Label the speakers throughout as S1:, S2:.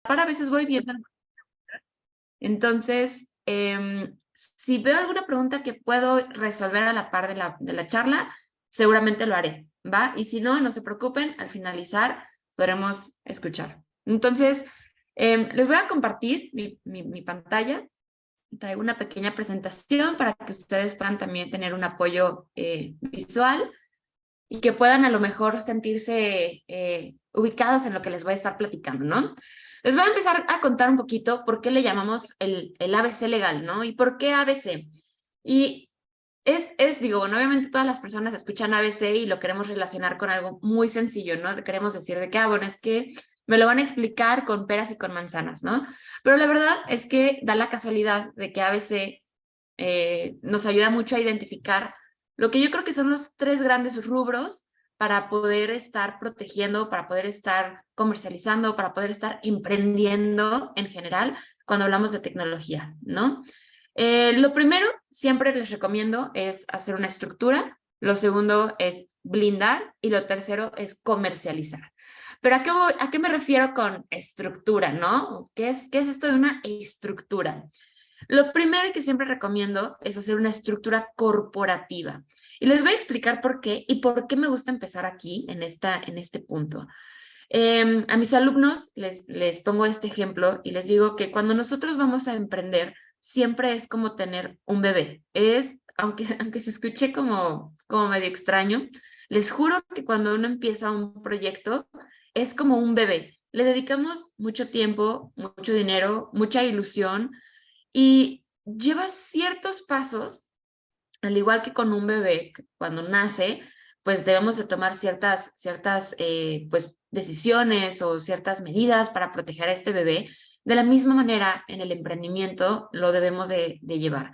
S1: a veces voy viendo. Entonces, si veo alguna pregunta que puedo resolver a la par de la charla, seguramente lo haré, ¿va? Y si no, no se preocupen, al finalizar podremos escuchar. Entonces, les voy a compartir mi pantalla. Traigo una pequeña presentación para que ustedes puedan también tener un apoyo visual y que puedan a lo mejor sentirse ubicados en lo que les voy a estar platicando, ¿no? Les voy a empezar a contar un poquito por qué le llamamos el ABC legal, ¿no? Y por qué ABC. Y digo, bueno, obviamente todas las personas escuchan ABC y lo queremos relacionar con algo muy sencillo, ¿no? Queremos decir de que, bueno, es que me lo van a explicar con peras y con manzanas, ¿no? Pero la verdad es que da la casualidad de que ABC nos ayuda mucho a identificar lo que yo creo que son los tres grandes rubros para poder estar protegiendo, para poder estar comercializando, para poder estar emprendiendo en general cuando hablamos de tecnología, ¿no? Lo primero, siempre les recomiendo, es hacer una estructura. Lo segundo es blindar y lo tercero es comercializar. Pero ¿a qué me refiero con estructura, no? ¿Qué es esto de una estructura? Lo primero que siempre recomiendo es hacer una estructura corporativa. Y les voy a explicar por qué y por qué me gusta empezar aquí, en este punto. A mis alumnos les pongo este ejemplo y les digo que cuando nosotros vamos a emprender, siempre es como tener un bebé. Aunque se escuche como medio extraño, les juro que cuando uno empieza un proyecto, es como un bebé. Le dedicamos mucho tiempo, mucho dinero, mucha ilusión y lleva ciertos pasos, al igual que con un bebé, cuando nace, pues debemos de tomar ciertas pues, decisiones o ciertas medidas para proteger a este bebé. De la misma manera, en el emprendimiento lo debemos de llevar.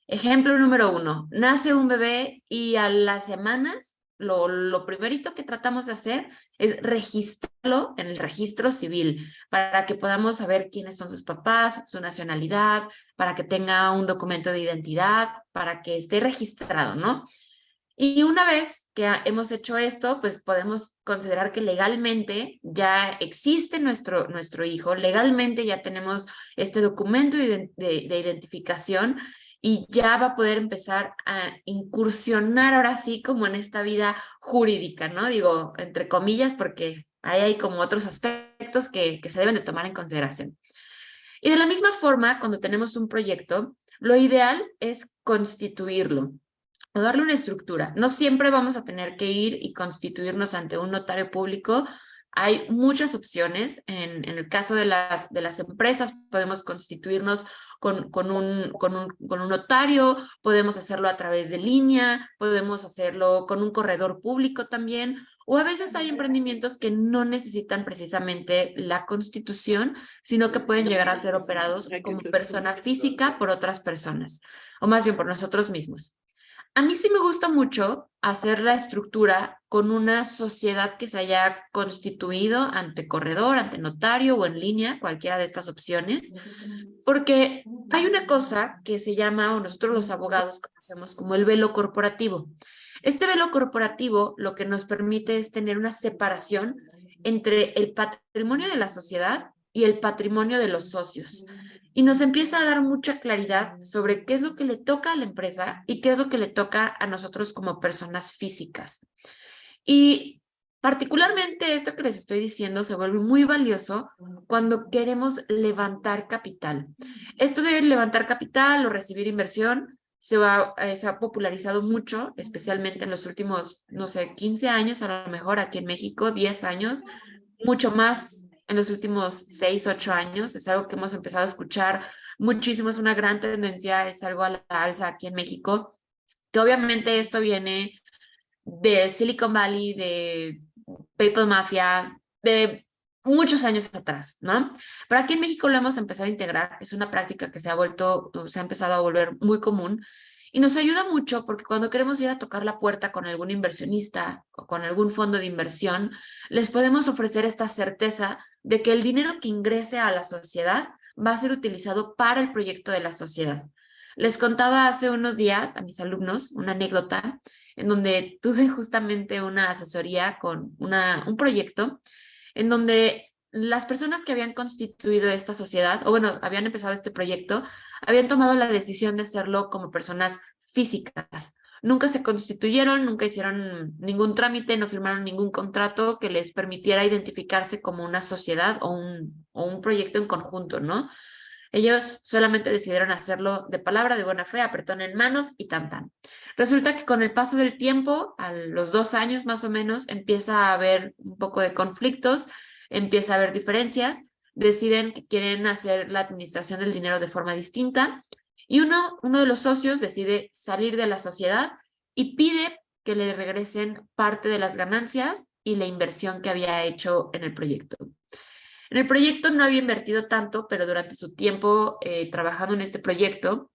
S1: Ejemplo número 1, nace un bebé y a las semanas lo primerito que tratamos de hacer es registrarlo en el registro civil para que podamos saber quiénes son sus papás, su nacionalidad, para que tenga un documento de identidad, para que esté registrado, ¿no? Y una vez que hemos hecho esto, pues podemos considerar que legalmente ya existe nuestro hijo, legalmente ya tenemos este documento de identificación y ya va a poder empezar a incursionar ahora sí como en esta vida jurídica, ¿no? Digo, entre comillas, porque ahí hay como otros aspectos que se deben de tomar en consideración. Y de la misma forma, cuando tenemos un proyecto, lo ideal es constituirlo o darle una estructura. No siempre vamos a tener que ir y constituirnos ante un notario público. Hay muchas opciones. En el caso de las empresas, podemos constituirnos con un notario, podemos hacerlo a través de línea, podemos hacerlo con un corredor público también, o a veces hay emprendimientos que no necesitan precisamente la constitución, sino que pueden llegar a ser operados como persona física por otras personas, o más bien por nosotros mismos. A mí sí me gusta mucho hacer la estructura con una sociedad que se haya constituido ante corredor, ante notario o en línea, cualquiera de estas opciones, porque hay una cosa que se llama, o nosotros los abogados conocemos como el velo corporativo. Este velo corporativo lo que nos permite es tener una separación entre el patrimonio de la sociedad y el patrimonio de los socios. Y nos empieza a dar mucha claridad sobre qué es lo que le toca a la empresa y qué es lo que le toca a nosotros como personas físicas. Y particularmente esto que les estoy diciendo se vuelve muy valioso cuando queremos levantar capital. Esto de levantar capital o recibir inversión se ha popularizado mucho, especialmente en los últimos, no sé, 15 años, a lo mejor aquí en México, 10 años, mucho más en los últimos 6, 8 años. Es algo que hemos empezado a escuchar muchísimo, es una gran tendencia, es algo a la alza aquí en México, que obviamente esto viene de Silicon Valley, de PayPal Mafia, de muchos años atrás, ¿no? Pero aquí en México lo hemos empezado a integrar, es una práctica que se ha empezado a volver muy común y nos ayuda mucho porque cuando queremos ir a tocar la puerta con algún inversionista o con algún fondo de inversión, les podemos ofrecer esta certeza de que el dinero que ingrese a la sociedad va a ser utilizado para el proyecto de la sociedad. Les contaba hace unos días a mis alumnos una anécdota en donde tuve justamente una asesoría con un proyecto en donde las personas que habían constituido esta sociedad, o bueno, habían empezado este proyecto, habían tomado la decisión de hacerlo como personas físicas. Nunca se constituyeron, nunca hicieron ningún trámite, no firmaron ningún contrato que les permitiera identificarse como una sociedad o un proyecto en conjunto, ¿no? Ellos solamente decidieron hacerlo de palabra, de buena fe, apretón en manos y tan tan. Resulta que con el paso del tiempo, a los 2 años más o menos, empieza a haber un poco de conflictos, empieza a haber diferencias, deciden que quieren hacer la administración del dinero de forma distinta y uno de los socios decide salir de la sociedad y pide que le regresen parte de las ganancias y la inversión que había hecho en el proyecto. En el proyecto no había invertido tanto, pero durante su tiempo trabajando en este proyecto,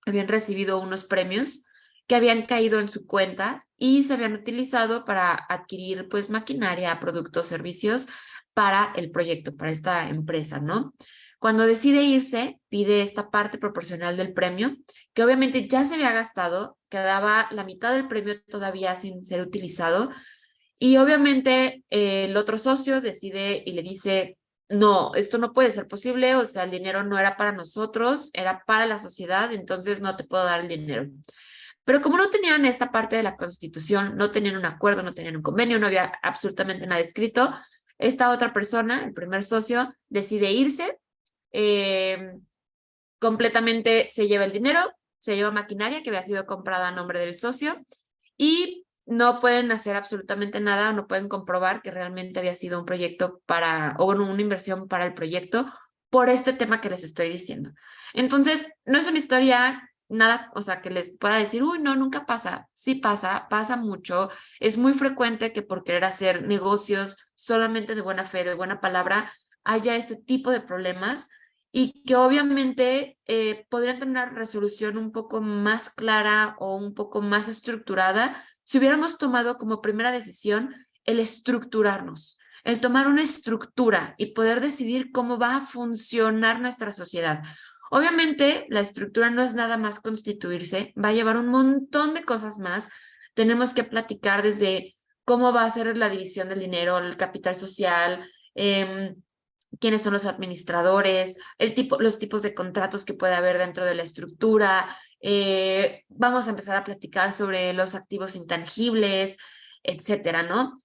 S1: habían recibido unos premios que habían caído en su cuenta y se habían utilizado para adquirir pues maquinaria, productos, servicios para el proyecto, para esta empresa, ¿no? Cuando decide irse, pide esta parte proporcional del premio, que obviamente ya se había gastado, quedaba la mitad del premio todavía sin ser utilizado, y obviamente el otro socio decide y le dice, no, esto no puede ser posible, o sea, el dinero no era para nosotros, era para la sociedad, entonces no te puedo dar el dinero. Pero como no tenían esta parte de la Constitución, no tenían un acuerdo, no tenían un convenio, no había absolutamente nada escrito, esta otra persona, el primer socio, decide irse, eh, completamente se lleva el dinero, se lleva maquinaria que había sido comprada a nombre del socio y no pueden hacer absolutamente nada, no pueden comprobar que realmente había sido un proyecto para, o bueno, una inversión para el proyecto por este tema que les estoy diciendo. Entonces, no es una historia nada, o sea, que les pueda decir, uy, no, nunca pasa. Sí pasa, pasa mucho. Es muy frecuente que por querer hacer negocios solamente de buena fe, de buena palabra, haya este tipo de problemas y que obviamente podrían tener una resolución un poco más clara o un poco más estructurada si hubiéramos tomado como primera decisión el estructurarnos, el tomar una estructura y poder decidir cómo va a funcionar nuestra sociedad. Obviamente, la estructura no es nada más constituirse, va a llevar un montón de cosas más. Tenemos que platicar desde cómo va a ser la división del dinero, el capital social, quiénes son los administradores, los tipos de contratos que puede haber dentro de la estructura. Vamos a empezar a platicar sobre los activos intangibles, etcétera, ¿no?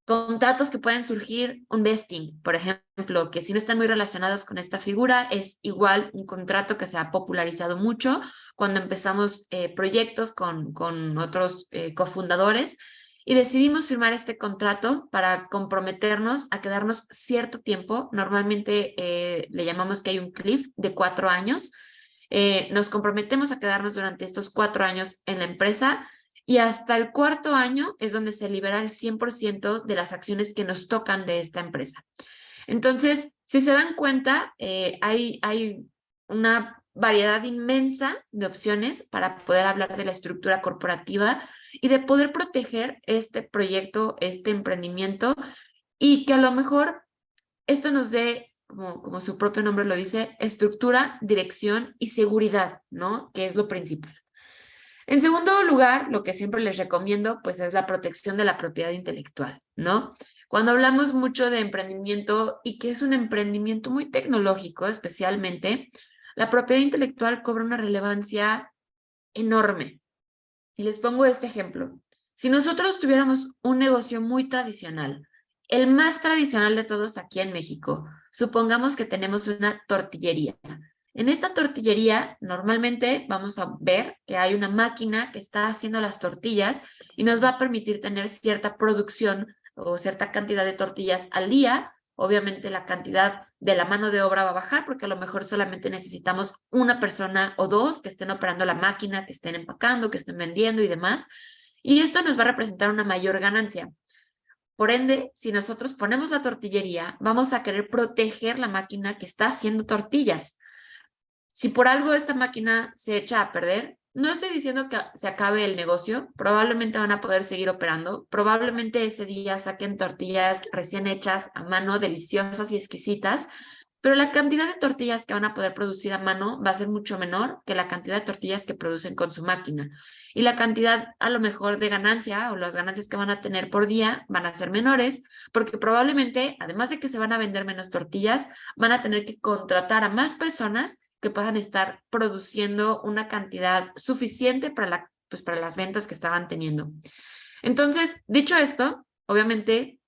S1: Contratos que pueden surgir, un vesting, por ejemplo, que si no están muy relacionados con esta figura, es igual un contrato que se ha popularizado mucho cuando empezamos proyectos con otros cofundadores y decidimos firmar este contrato para comprometernos a quedarnos cierto tiempo. Normalmente le llamamos que hay un cliff de 4 años. Nos comprometemos a quedarnos durante estos 4 años en la empresa y hasta el 4.º año es donde se libera el 100% de las acciones que nos tocan de esta empresa. Entonces, si se dan cuenta, hay una variedad inmensa de opciones para poder hablar de la estructura corporativa y de poder proteger este proyecto, este emprendimiento y que a lo mejor esto nos dé, como su propio nombre lo dice, estructura, dirección y seguridad, ¿no? Que es lo principal. En segundo lugar, lo que siempre les recomiendo, pues es la protección de la propiedad intelectual, ¿no? Cuando hablamos mucho de emprendimiento y que es un emprendimiento muy tecnológico, especialmente, la propiedad intelectual cobra una relevancia enorme. Y les pongo este ejemplo. Si nosotros tuviéramos un negocio muy tradicional, el más tradicional de todos aquí en México, supongamos que tenemos una tortillería. En esta tortillería normalmente vamos a ver que hay una máquina que está haciendo las tortillas y nos va a permitir tener cierta producción o cierta cantidad de tortillas al día. Obviamente la cantidad de la mano de obra va a bajar porque a lo mejor solamente necesitamos una persona o dos que estén operando la máquina, que estén empacando, que estén vendiendo y demás. Y esto nos va a representar una mayor ganancia. Por ende, si nosotros ponemos la tortillería, vamos a querer proteger la máquina que está haciendo tortillas. Si por algo esta máquina se echa a perder, no estoy diciendo que se acabe el negocio, probablemente van a poder seguir operando, probablemente ese día saquen tortillas recién hechas a mano, deliciosas y exquisitas, pero la cantidad de tortillas que van a poder producir a mano va a ser mucho menor que la cantidad de tortillas que producen con su máquina. Y la cantidad a lo mejor de ganancia o las ganancias que van a tener por día van a ser menores, porque probablemente, además de que se van a vender menos tortillas, van a tener que contratar a más personas que puedan estar produciendo una cantidad suficiente para pues para las ventas que estaban teniendo. Entonces, dicho esto, obviamente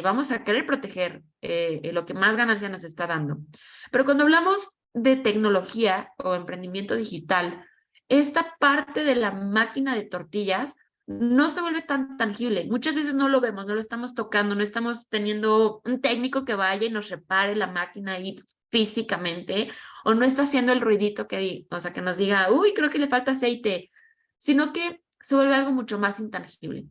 S1: vamos a querer proteger lo que más ganancia nos está dando. Pero cuando hablamos de tecnología o emprendimiento digital, esta parte de la máquina de tortillas no se vuelve tan tangible. Muchas veces no lo vemos, no lo estamos tocando, no estamos teniendo un técnico que vaya y nos repare la máquina ahí físicamente, o no está haciendo el ruidito o sea, que nos diga, uy, creo que le falta aceite, sino que se vuelve algo mucho más intangible.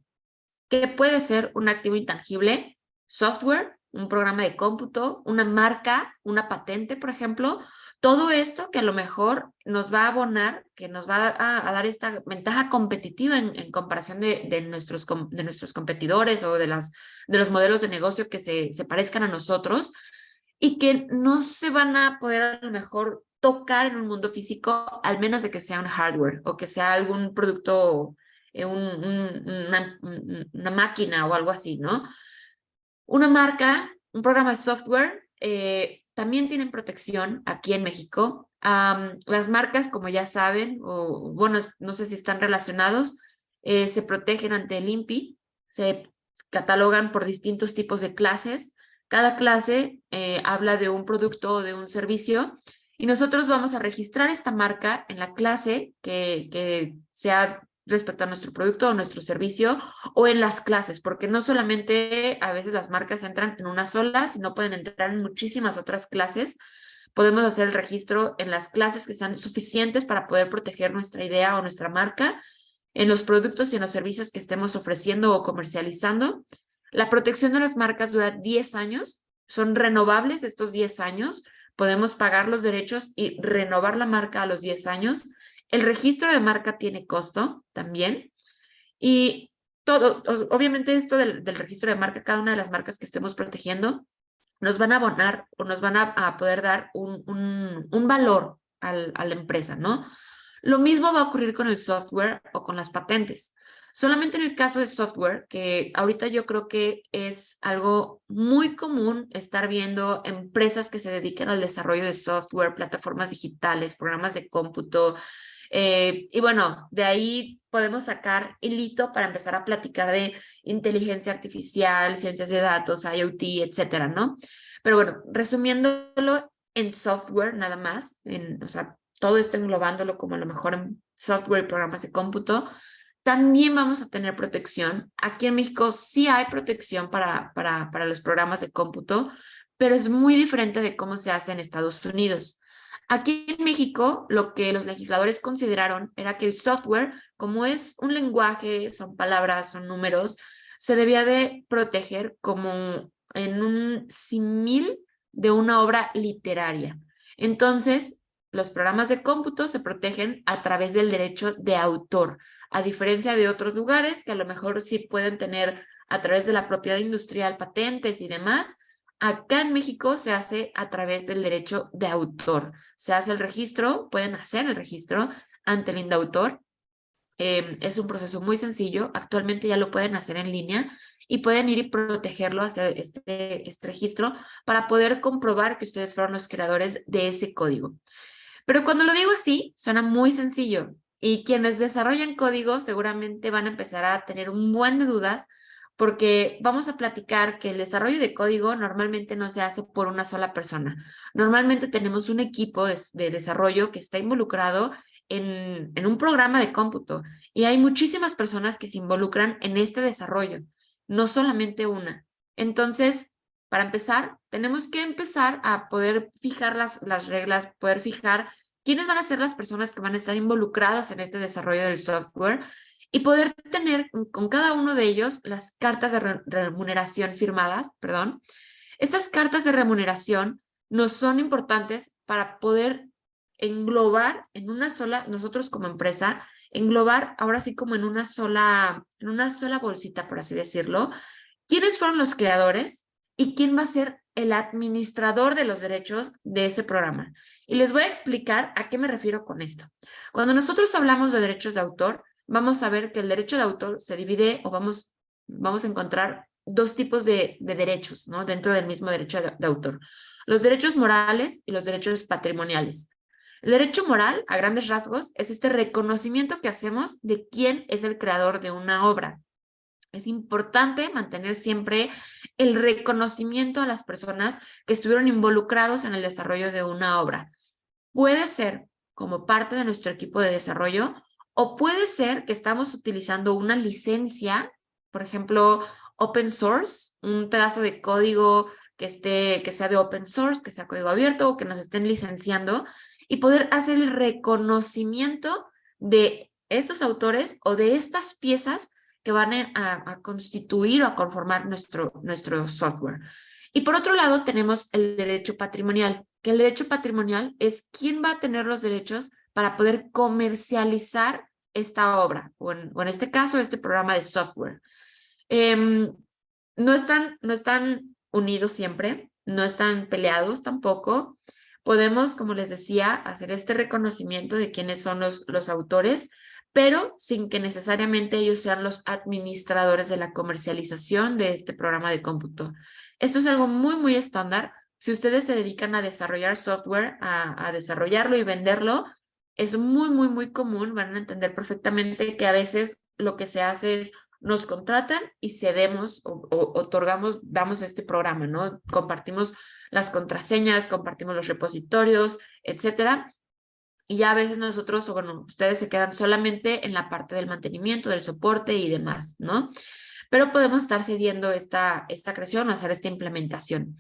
S1: ¿Qué puede ser un activo intangible? Software, un programa de cómputo, una marca, una patente, por ejemplo. Todo esto que a lo mejor nos va a abonar, que nos va a dar esta ventaja competitiva en comparación de nuestros competidores o de los modelos de negocio que se parezcan a nosotros y que no se van a poder a lo mejor tocar en un mundo físico, al menos de que sea un hardware o que sea algún producto, una máquina o algo así, ¿no? Una marca, un programa de software, también tienen protección aquí en México. Las marcas, como ya saben, o bueno, no sé si están relacionados, se protegen ante el INPI, se catalogan por distintos tipos de clases. Cada clase habla de un producto o de un servicio y nosotros vamos a registrar esta marca en la clase que sea respecto a nuestro producto o nuestro servicio o en las clases, porque no solamente a veces las marcas entran en una sola, sino pueden entrar en muchísimas otras clases. Podemos hacer el registro en las clases que sean suficientes para poder proteger nuestra idea o nuestra marca, en los productos y en los servicios que estemos ofreciendo o comercializando. La protección de las marcas dura 10 años, son renovables estos 10 años, podemos pagar los derechos y renovar la marca a los 10 años. El registro de marca tiene costo también. Y todo, obviamente esto del registro de marca, cada una de las marcas que estemos protegiendo, nos van a abonar o nos van a poder dar un valor a la empresa, ¿no? Lo mismo va a ocurrir con el software o con las patentes. Solamente en el caso de software, que ahorita yo creo que es algo muy común estar viendo empresas que se dedican al desarrollo de software, plataformas digitales, programas de cómputo, y bueno, de ahí podemos sacar hilito para empezar a platicar de inteligencia artificial, ciencias de datos, IoT, etcétera, ¿no? Pero bueno, resumiéndolo en software nada más, o sea, todo esto englobándolo como a lo mejor en software y programas de cómputo, también vamos a tener protección. Aquí en México sí hay protección para los programas de cómputo, pero es muy diferente de cómo se hace en Estados Unidos. Aquí en México, lo que los legisladores consideraron era que el software, como es un lenguaje, son palabras, son números, se debía de proteger como en un símil de una obra literaria. Entonces, los programas de cómputo se protegen a través del derecho de autor, a diferencia de otros lugares que a lo mejor sí pueden tener a través de la propiedad industrial patentes y demás. Acá en México se hace a través del derecho de autor. Se hace el registro, pueden hacer el registro ante el indautor. Es un proceso muy sencillo. Actualmente ya lo pueden hacer en línea y pueden ir y protegerlo, hacer este registro para poder comprobar que ustedes fueron los creadores de ese código. Pero cuando lo digo así, suena muy sencillo y quienes desarrollan código seguramente van a empezar a tener un buen de dudas porque vamos a platicar que el desarrollo de código normalmente no se hace por una sola persona. Normalmente tenemos un equipo de desarrollo que está involucrado en un programa de cómputo y hay muchísimas personas que se involucran en este desarrollo, no solamente una. Entonces, para empezar, tenemos que empezar a poder fijar las reglas, poder fijar quiénes van a ser las personas que van a estar involucradas en este desarrollo del software y poder tener con cada uno de ellos las cartas de remuneración firmadas, perdón. Estas cartas de remuneración nos son importantes para poder englobar en una sola, nosotros como empresa, englobar ahora sí como en una sola bolsita, por así decirlo, quiénes fueron los creadores y quién va a ser el administrador de los derechos de ese programa. Y les voy a explicar a qué me refiero con esto. Cuando nosotros hablamos de derechos de autor, vamos a ver que el derecho de autor se divide o vamos a encontrar dos tipos de derechos, ¿no? Dentro del mismo derecho de autor. Los derechos morales y los derechos patrimoniales. El derecho moral, a grandes rasgos, es este reconocimiento que hacemos de quién es el creador de una obra. Es importante mantener siempre el reconocimiento a las personas que estuvieron involucrados en el desarrollo de una obra. Puede ser como parte de nuestro equipo de desarrollo o puede ser que estamos utilizando una licencia, por ejemplo, open source, un pedazo de código que sea de open source, que sea código abierto o que nos estén licenciando y poder hacer el reconocimiento de estos autores o de estas piezas que van a constituir o a conformar nuestro software. Y por otro lado tenemos el derecho patrimonial, que el derecho patrimonial es quién va a tener los derechos para poder comercializar esta obra, o en este caso, este programa de software. No están unidos siempre, no están peleados tampoco. Podemos, como les decía, hacer este reconocimiento de quiénes son los autores, pero sin que necesariamente ellos sean los administradores de la comercialización de este programa de cómputo. Esto es algo muy, muy estándar. Si ustedes se dedican a desarrollar software, a desarrollarlo y venderlo, es muy, muy, muy común. Van a entender perfectamente que a veces lo que se hace es nos contratan y cedemos o otorgamos, damos este programa, ¿no? Compartimos las contraseñas, compartimos los repositorios, etcétera. Y ya a veces nosotros, o bueno, ustedes se quedan solamente en la parte del mantenimiento, del soporte y demás, ¿no? Pero podemos estar cediendo esta creación o hacer esta implementación.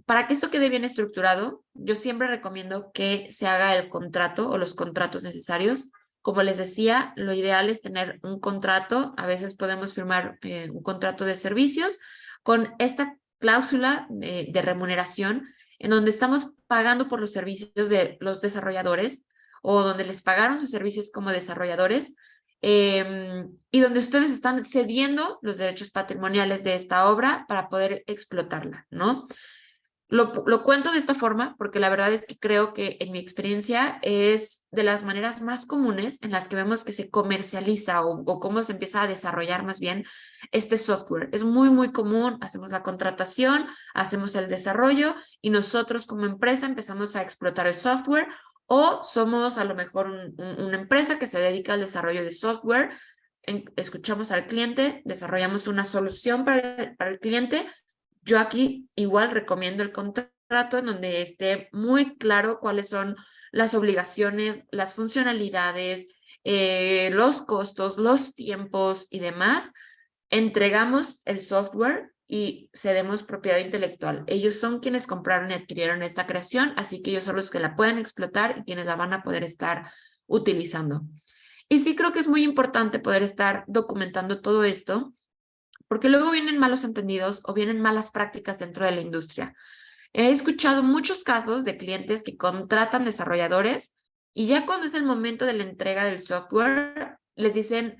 S1: Para que esto quede bien estructurado, yo siempre recomiendo que se haga el contrato o los contratos necesarios. Como les decía, lo ideal es tener un contrato. A veces podemos firmar un contrato de servicios con esta cláusula de remuneración en donde estamos pagando por los servicios de los desarrolladores o donde les pagaron sus servicios como desarrolladores y donde ustedes están cediendo los derechos patrimoniales de esta obra para poder explotarla, ¿no? Lo cuento de esta forma porque la verdad es que creo que en mi experiencia es de las maneras más comunes en las que vemos que se comercializa o cómo se empieza a desarrollar más bien este software. Es muy, muy común, hacemos la contratación, hacemos el desarrollo y nosotros como empresa empezamos a explotar el software o somos a lo mejor una empresa que se dedica al desarrollo de software, escuchamos al cliente, desarrollamos una solución para el cliente. Yo aquí igual recomiendo el contrato en donde esté muy claro cuáles son las obligaciones, las funcionalidades, los costos, los tiempos y demás. Entregamos el software y cedemos propiedad intelectual. Ellos son quienes compraron y adquirieron esta creación, así que ellos son los que la pueden explotar y quienes la van a poder estar utilizando. Y sí creo que es muy importante poder estar documentando todo esto, porque luego vienen malos entendidos o vienen malas prácticas dentro de la industria. He escuchado muchos casos de clientes que contratan desarrolladores y ya cuando es el momento de la entrega del software, les dicen,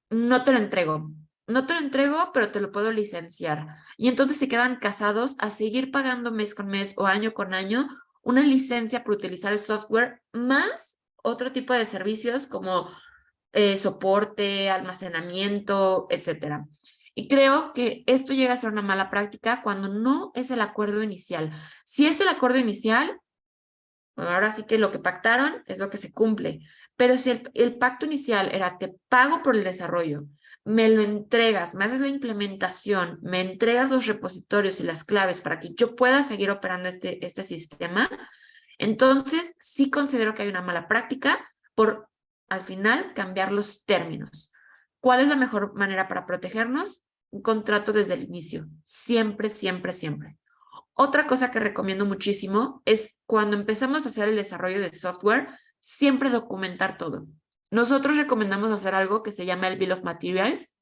S1: no te lo entrego. No te lo entrego, pero te lo puedo licenciar. Y entonces se quedan casados a seguir pagando mes con mes o año con año una licencia por utilizar el software más otro tipo de servicios como soporte, almacenamiento, etcétera. Y creo que esto llega a ser una mala práctica cuando no es el acuerdo inicial. Si es el acuerdo inicial, bueno, ahora sí que lo que pactaron es lo que se cumple. Pero si el pacto inicial era te pago por el desarrollo, me lo entregas, me haces la implementación, me entregas los repositorios y las claves para que yo pueda seguir operando este sistema, entonces sí considero que hay una mala práctica por al final cambiar los términos. ¿Cuál es la mejor manera para protegernos? Un contrato desde el inicio. Siempre, siempre, siempre. Otra cosa que recomiendo muchísimo es cuando empezamos a hacer el desarrollo de software, siempre documentar todo. Nosotros recomendamos hacer algo que se llama el Bill of Materials,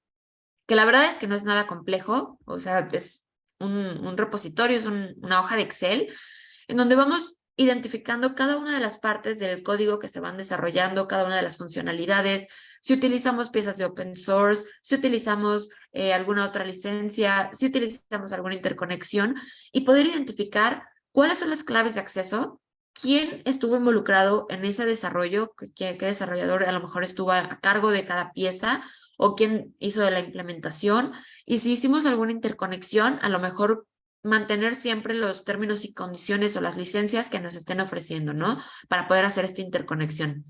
S1: que la verdad es que no es nada complejo, o sea, es un repositorio, es una hoja de Excel, en donde vamos identificando cada una de las partes del código que se van desarrollando, cada una de las funcionalidades, si utilizamos piezas de open source, si utilizamos alguna otra licencia, si utilizamos alguna interconexión y poder identificar cuáles son las claves de acceso, quién estuvo involucrado en ese desarrollo, qué desarrollador a lo mejor estuvo a cargo de cada pieza o quién hizo de la implementación, y si hicimos alguna interconexión, a lo mejor mantener siempre los términos y condiciones o las licencias que nos estén ofreciendo, ¿no? Para poder hacer esta interconexión.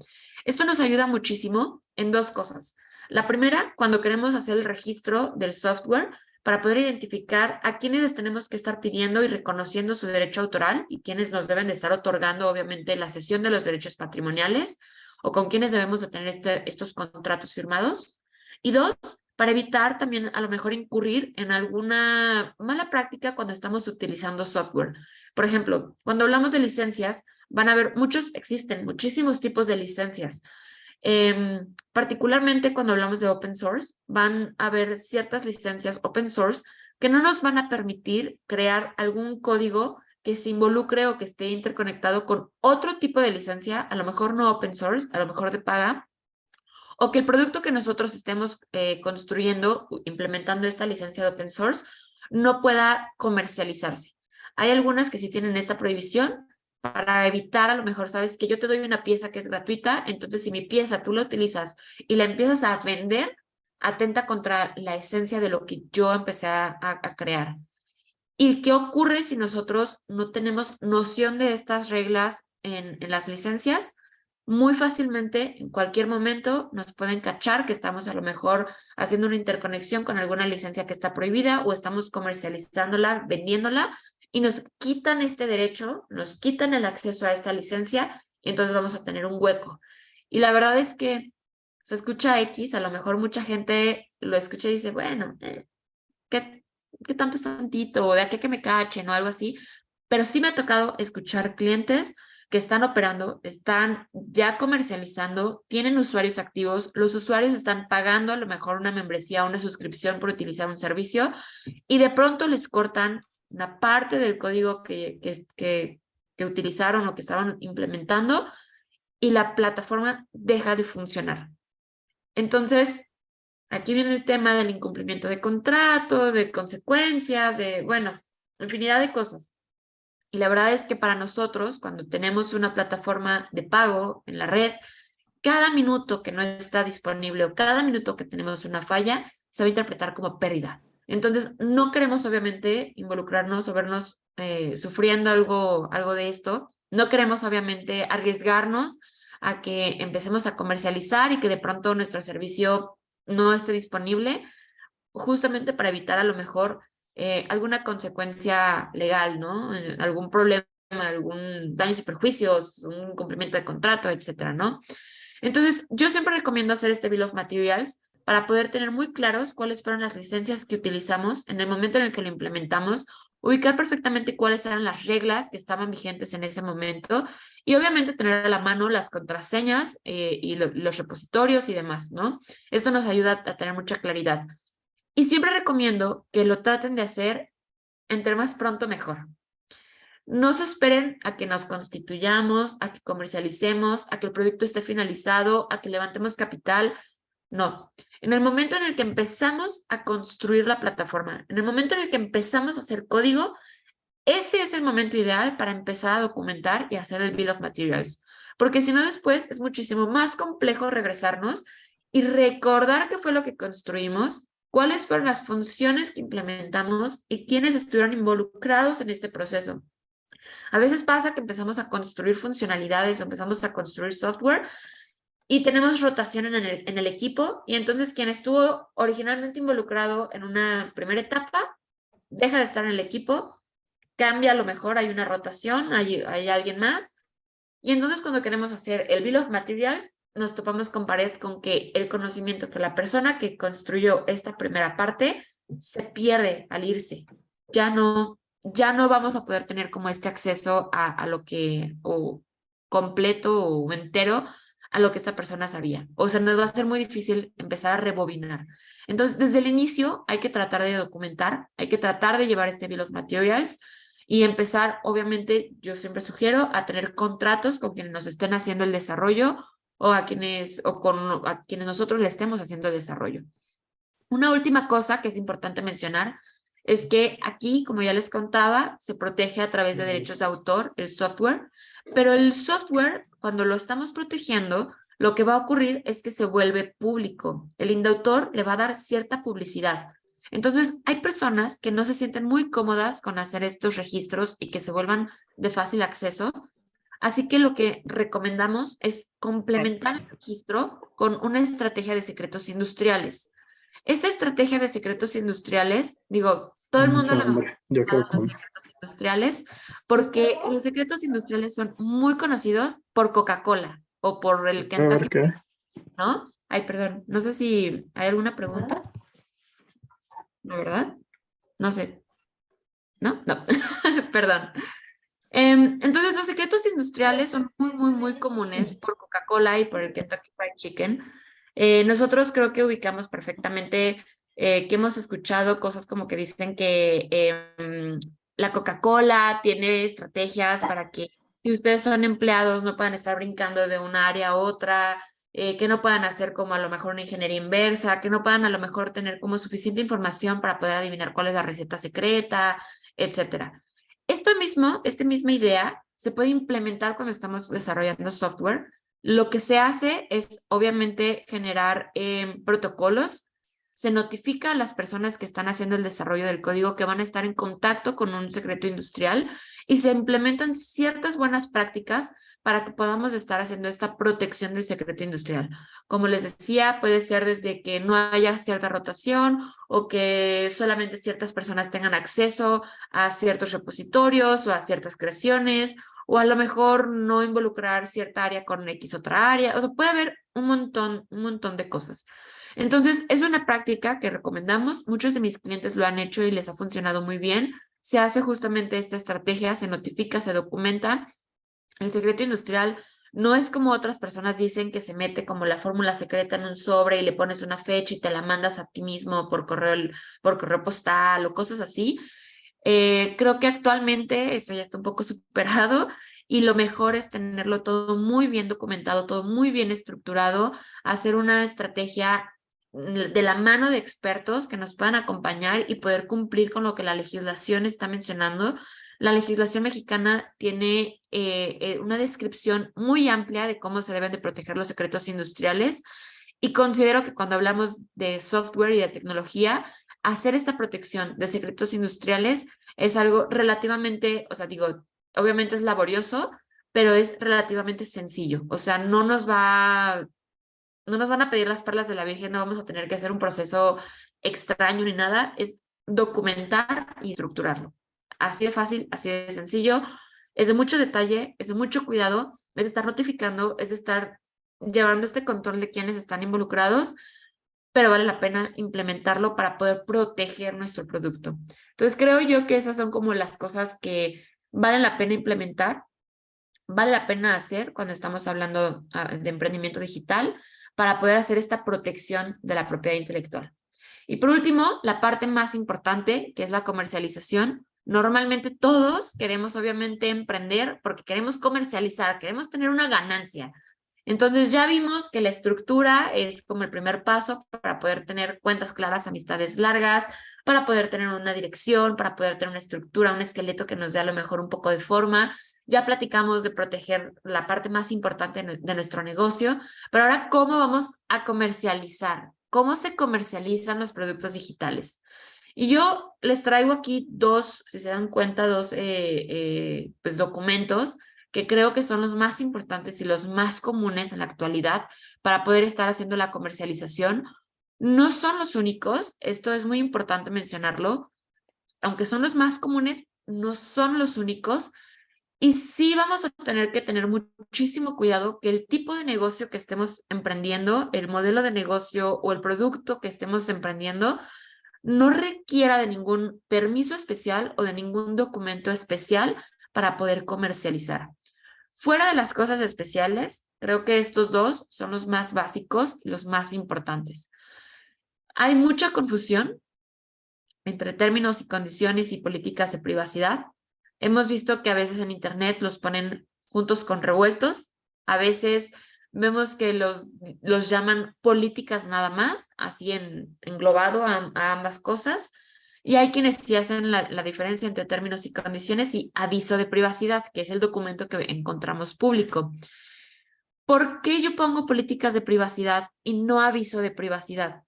S1: Esto nos ayuda muchísimo en dos cosas. La primera, cuando queremos hacer el registro del software, para poder identificar a quiénes les tenemos que estar pidiendo y reconociendo su derecho autoral y quiénes nos deben de estar otorgando, obviamente, la cesión de los derechos patrimoniales o con quiénes debemos de tener estos contratos firmados. Y dos, para evitar también a lo mejor incurrir en alguna mala práctica cuando estamos utilizando software. Por ejemplo, cuando hablamos de licencias, van a haber existen muchísimos tipos de licencias. Particularmente cuando hablamos de open source, van a haber ciertas licencias open source que no nos van a permitir crear algún código que se involucre o que esté interconectado con otro tipo de licencia, a lo mejor no open source, a lo mejor de paga, o que el producto que nosotros estemos construyendo, implementando esta licencia de open source, no pueda comercializarse. Hay algunas que sí tienen esta prohibición para evitar, a lo mejor, sabes que yo te doy una pieza que es gratuita, entonces si mi pieza tú la utilizas y la empiezas a vender, atenta contra la esencia de lo que yo empecé a crear. ¿Y qué ocurre si nosotros no tenemos noción de estas reglas en las licencias? Muy fácilmente, en cualquier momento, nos pueden cachar que estamos a lo mejor haciendo una interconexión con alguna licencia que está prohibida o estamos comercializándola, vendiéndola, y nos quitan este derecho, nos quitan el acceso a esta licencia, y entonces vamos a tener un hueco. Y la verdad es que se escucha X, a lo mejor mucha gente lo escucha y dice, bueno, ¿qué tanto es tantito? O de aquí a que me cachen o algo así. Pero sí me ha tocado escuchar clientes que están operando, están ya comercializando, tienen usuarios activos, los usuarios están pagando a lo mejor una membresía o una suscripción por utilizar un servicio y de pronto les cortan una parte del código que utilizaron o que estaban implementando y la plataforma deja de funcionar. Entonces, aquí viene el tema del incumplimiento de contrato, de consecuencias, de, bueno, infinidad de cosas. Y la verdad es que para nosotros, cuando tenemos una plataforma de pago en la red, cada minuto que no está disponible o cada minuto que tenemos una falla, se va a interpretar como pérdida. Entonces, no queremos obviamente involucrarnos o vernos sufriendo algo de esto. No queremos obviamente arriesgarnos a que empecemos a comercializar y que de pronto nuestro servicio no esté disponible, justamente para evitar a lo mejor alguna consecuencia legal, ¿no? Algún problema, algún daños y perjuicios, un cumplimiento de contrato, etcétera, ¿no? Entonces, yo siempre recomiendo hacer este Bill of Materials para poder tener muy claros cuáles fueron las licencias que utilizamos en el momento en el que lo implementamos, ubicar perfectamente cuáles eran las reglas que estaban vigentes en ese momento y obviamente tener a la mano las contraseñas y los repositorios y demás, ¿no? Esto nos ayuda a tener mucha claridad. Y siempre recomiendo que lo traten de hacer entre más pronto mejor. No se esperen a que nos constituyamos, a que comercialicemos, a que el producto esté finalizado, a que levantemos capital. No. En el momento en el que empezamos a construir la plataforma, en el momento en el que empezamos a hacer código, ese es el momento ideal para empezar a documentar y hacer el Bill of Materials. Porque si no, después es muchísimo más complejo regresarnos y recordar qué fue lo que construimos, cuáles fueron las funciones que implementamos y quiénes estuvieron involucrados en este proceso. A veces pasa que empezamos a construir funcionalidades o empezamos a construir software y tenemos rotación en el equipo y entonces quien estuvo originalmente involucrado en una primera etapa deja de estar en el equipo, cambia a lo mejor, hay una rotación, hay alguien más y entonces cuando queremos hacer el Bill of Materials nos topamos con pared con que el conocimiento que la persona que construyó esta primera parte se pierde al irse. Ya no vamos a poder tener como este acceso a lo que, o completo o entero, a lo que esta persona sabía. O sea, nos va a ser muy difícil empezar a rebobinar. Entonces, desde el inicio hay que tratar de documentar, hay que tratar de llevar este Bill of Materials y empezar, obviamente, yo siempre sugiero a tener contratos con quienes nos estén haciendo el desarrollo o a quienes nosotros le estemos haciendo desarrollo. Una última cosa que es importante mencionar es que aquí, como ya les contaba, se protege a través de derechos de autor el software, pero el software, cuando lo estamos protegiendo, lo que va a ocurrir es que se vuelve público. El indautor le va a dar cierta publicidad. Entonces, hay personas que no se sienten muy cómodas con hacer estos registros y que se vuelvan de fácil acceso. Así que lo que recomendamos es complementar el registro con una estrategia de secretos industriales. Esta estrategia de secretos industriales, digo, todo el mundo lo ha
S2: Yo creo
S1: los
S2: que...
S1: secretos industriales, porque los secretos industriales son muy conocidos por Coca-Cola o por el
S2: A ver
S1: Kentucky,
S2: qué.
S1: ¿no? Ay, perdón, no sé si hay alguna pregunta, ¿la verdad? No sé, ¿no? No, perdón. Entonces, los secretos industriales son muy comunes por Coca-Cola y por el Kentucky Fried Chicken. Nosotros creo que ubicamos perfectamente que hemos escuchado cosas como que dicen que la Coca-Cola tiene estrategias para que si ustedes son empleados no puedan estar brincando de una área a otra, que no puedan hacer como a lo mejor una ingeniería inversa, que no puedan a lo mejor tener como suficiente información para poder adivinar cuál es la receta secreta, etcétera. Esta misma idea se puede implementar cuando estamos desarrollando software. Lo que se hace es obviamente generar protocolos. Se notifica a las personas que están haciendo el desarrollo del código que van a estar en contacto con un secreto industrial y se implementan ciertas buenas prácticas para que podamos estar haciendo esta protección del secreto industrial. Como les decía, puede ser desde que no haya cierta rotación o que solamente ciertas personas tengan acceso a ciertos repositorios o a ciertas creaciones, o a lo mejor no involucrar cierta área con X otra área. O sea, puede haber un montón de cosas. Entonces, es una práctica que recomendamos. Muchos de mis clientes lo han hecho y les ha funcionado muy bien. Se hace justamente esta estrategia, se notifica, se documenta. El secreto industrial no es como otras personas dicen que se mete como la fórmula secreta en un sobre y le pones una fecha y te la mandas a ti mismo por correo postal o cosas así. Creo que actualmente eso ya está un poco superado y lo mejor es tenerlo todo muy bien documentado, todo muy bien estructurado, hacer una estrategia de la mano de expertos que nos puedan acompañar y poder cumplir con lo que la legislación está mencionando. La legislación mexicana tiene una descripción muy amplia de cómo se deben de proteger los secretos industriales y considero que cuando hablamos de software y de tecnología, hacer esta protección de secretos industriales es algo relativamente, o sea, digo, obviamente es laborioso, pero es relativamente sencillo. O sea, no nos van a pedir las perlas de la Virgen, no vamos a tener que hacer un proceso extraño ni nada, es documentar y estructurarlo. Así de fácil, así de sencillo, es de mucho detalle, es de mucho cuidado, es de estar notificando, es de estar llevando este control de quienes están involucrados, pero vale la pena implementarlo para poder proteger nuestro producto. Entonces, creo yo que esas son como las cosas que valen la pena implementar, vale la pena hacer cuando estamos hablando de emprendimiento digital para poder hacer esta protección de la propiedad intelectual. Y por último, la parte más importante, que es la comercialización. Normalmente todos queremos obviamente emprender porque queremos comercializar, queremos tener una ganancia. Entonces ya vimos que la estructura es como el primer paso para poder tener cuentas claras, amistades largas, para poder tener una dirección, para poder tener una estructura, un esqueleto que nos dé a lo mejor un poco de forma. Ya platicamos de proteger la parte más importante de nuestro negocio, pero ahora, ¿cómo vamos a comercializar? ¿Cómo se comercializan los productos digitales? Y yo les traigo aquí dos, si se dan cuenta, pues documentos que creo que son los más importantes y los más comunes en la actualidad para poder estar haciendo la comercialización. No son los únicos, esto es muy importante mencionarlo, aunque son los más comunes, no son los únicos. Y sí vamos a tener que tener muchísimo cuidado que el tipo de negocio que estemos emprendiendo, el modelo de negocio o el producto que estemos emprendiendo, no requiera de ningún permiso especial o de ningún documento especial para poder comercializar. Fuera de las cosas especiales, creo que estos dos son los más básicos y los más importantes. Hay mucha confusión entre términos y condiciones y políticas de privacidad. Hemos visto que a veces en Internet los ponen juntos con revueltos, a veces Vemos que los llaman políticas nada más, así englobado a ambas cosas. Y hay quienes sí hacen la diferencia entre términos y condiciones y aviso de privacidad, que es el documento que encontramos público. ¿Por qué yo pongo políticas de privacidad y no aviso de privacidad?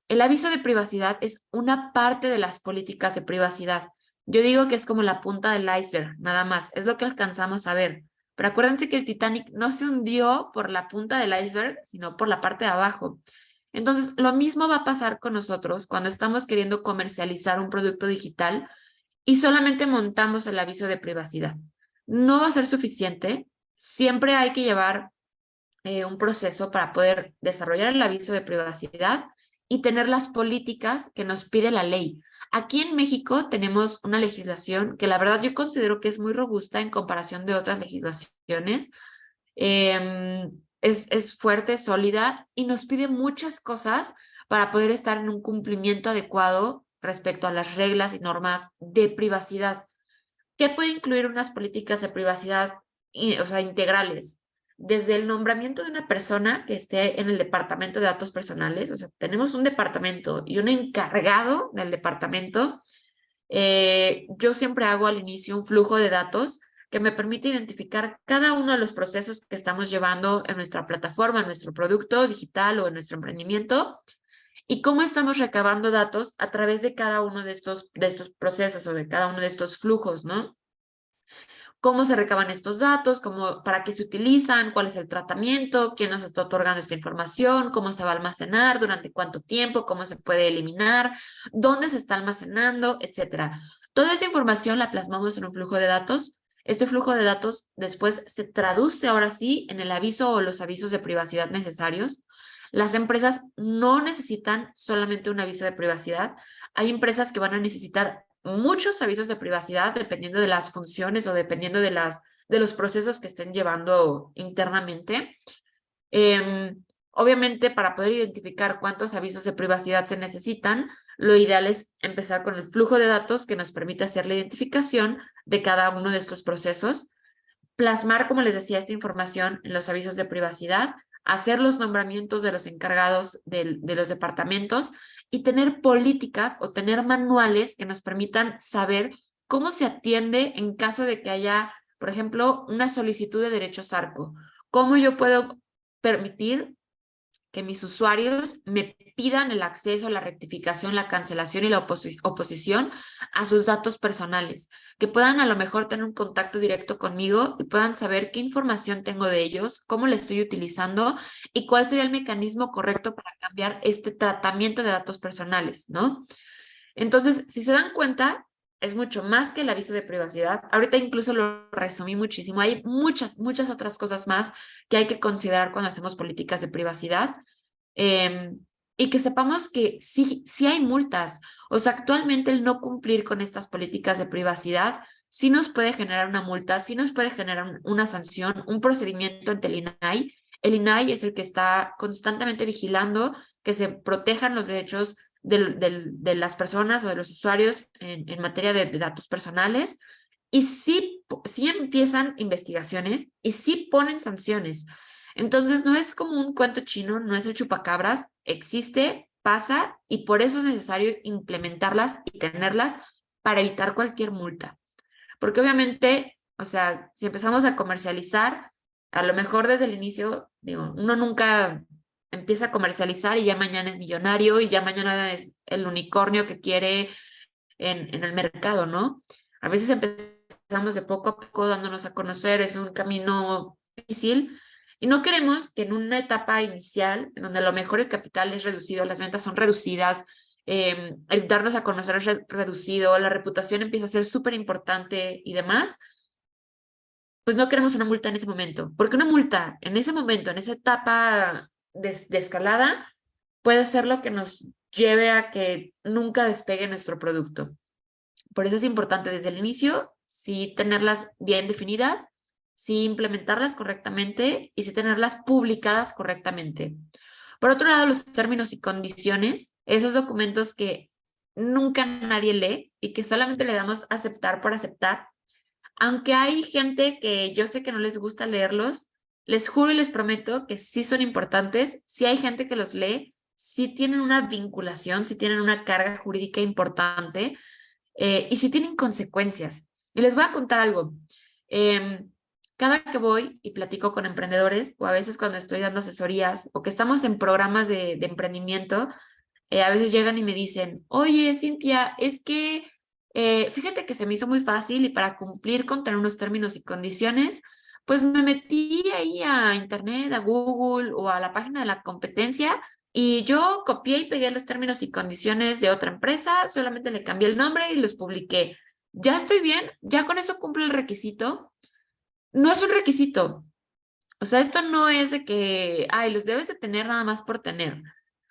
S1: El aviso de privacidad es una parte de las políticas de privacidad. Yo digo que es como la punta del iceberg, nada más, es lo que alcanzamos a ver. Pero acuérdense que el Titanic no se hundió por la punta del iceberg, sino por la parte de abajo. Entonces, lo mismo va a pasar con nosotros cuando estamos queriendo comercializar un producto digital y solamente montamos el aviso de privacidad. No va a ser suficiente. Siempre hay que llevar un proceso para poder desarrollar el aviso de privacidad y tener las políticas que nos pide la ley. Aquí en México tenemos una legislación que la verdad yo considero que es muy robusta en comparación de otras legislaciones. Es fuerte, sólida y nos pide muchas cosas para poder estar en un cumplimiento adecuado respecto a las reglas y normas de privacidad. ¿Qué puede incluir unas políticas de privacidad, o sea, integrales? Desde el nombramiento de una persona que esté en el departamento de datos personales, o sea, tenemos un departamento y un encargado del departamento. Yo siempre hago al inicio un flujo de datos que me permite identificar cada uno de los procesos que estamos llevando en nuestra plataforma, en nuestro producto digital o en nuestro emprendimiento y cómo estamos recabando datos a través de cada uno de estos procesos o de cada uno de estos flujos, ¿no? Cómo se recaban estos datos, para qué se utilizan, cuál es el tratamiento, quién nos está otorgando esta información, cómo se va a almacenar, durante cuánto tiempo, cómo se puede eliminar, dónde se está almacenando, etcétera. Toda esa información la plasmamos en un flujo de datos. Este flujo de datos después se traduce ahora sí en el aviso o los avisos de privacidad necesarios. Las empresas no necesitan solamente un aviso de privacidad. Hay empresas que van a necesitar muchos avisos de privacidad dependiendo de las funciones o dependiendo de los procesos que estén llevando internamente. Obviamente, para poder identificar cuántos avisos de privacidad se necesitan, lo ideal es empezar con el flujo de datos que nos permite hacer la identificación de cada uno de estos procesos, plasmar, como les decía, esta información en los avisos de privacidad, hacer los nombramientos de los encargados de los departamentos y tener políticas o tener manuales que nos permitan saber cómo se atiende en caso de que haya, por ejemplo, una solicitud de derechos ARCO. ¿Cómo yo puedo permitir que mis usuarios me pidan el acceso, la rectificación, la cancelación y la oposición a sus datos personales, que puedan a lo mejor tener un contacto directo conmigo y puedan saber qué información tengo de ellos, cómo la estoy utilizando y cuál sería el mecanismo correcto para cambiar este tratamiento de datos personales, ¿no? Entonces, si se dan cuenta, es mucho más que el aviso de privacidad. Ahorita incluso lo resumí muchísimo. Hay muchas, muchas otras cosas más que hay que considerar cuando hacemos políticas de privacidad. Eh, y que sepamos que sí, sí hay multas. O sea, actualmente el no cumplir con estas políticas de privacidad sí nos puede generar una multa, sí nos puede generar una sanción, un procedimiento ante el INAI. El INAI es el que está constantemente vigilando que se protejan los derechos de las personas o de los usuarios en materia de datos personales. Y sí empiezan investigaciones y sí ponen sanciones. Entonces, no es como un cuento chino, no es el chupacabras, existe, pasa y por eso es necesario implementarlas y tenerlas para evitar cualquier multa. Porque obviamente, o sea, si empezamos a comercializar, a lo mejor desde el inicio, digo, uno nunca empieza a comercializar y ya mañana es millonario y ya mañana es el unicornio que quiere en el mercado, ¿no? A veces empezamos de poco a poco dándonos a conocer, es un camino difícil y no queremos que en una etapa inicial, en donde a lo mejor el capital es reducido, las ventas son reducidas, el darnos a conocer es reducido, la reputación empieza a ser súper importante y demás, pues no queremos una multa en ese momento, porque una multa en ese momento, en esa etapa de escalada, puede ser lo que nos lleve a que nunca despegue nuestro producto. Por eso es importante desde el inicio, sí tenerlas bien definidas, sí implementarlas correctamente y sí tenerlas publicadas correctamente. Por otro lado, los términos y condiciones, esos documentos que nunca nadie lee y que solamente le damos aceptar por aceptar, aunque hay gente que yo sé que no les gusta leerlos, Les juro y les prometo que sí son importantes, sí hay gente que los lee, sí tienen una vinculación, sí tienen una carga jurídica importante, y sí tienen consecuencias. Y les voy a contar algo. Em, Cada que voy y platico con emprendedores, o a veces cuando estoy dando asesorías, o que estamos en programas de emprendimiento, a veces llegan y me dicen, oye, Cintia, es que fíjate que se me hizo muy fácil y para cumplir con tener unos términos y condiciones, pues me metí ahí a internet, a Google o a la página de la competencia y yo copié y pegué los términos y condiciones de otra empresa, solamente le cambié el nombre y los publiqué. Ya estoy bien, ya con eso cumple el requisito. No es un requisito. O sea, esto no es de que, ay, los debes de tener nada más por tener.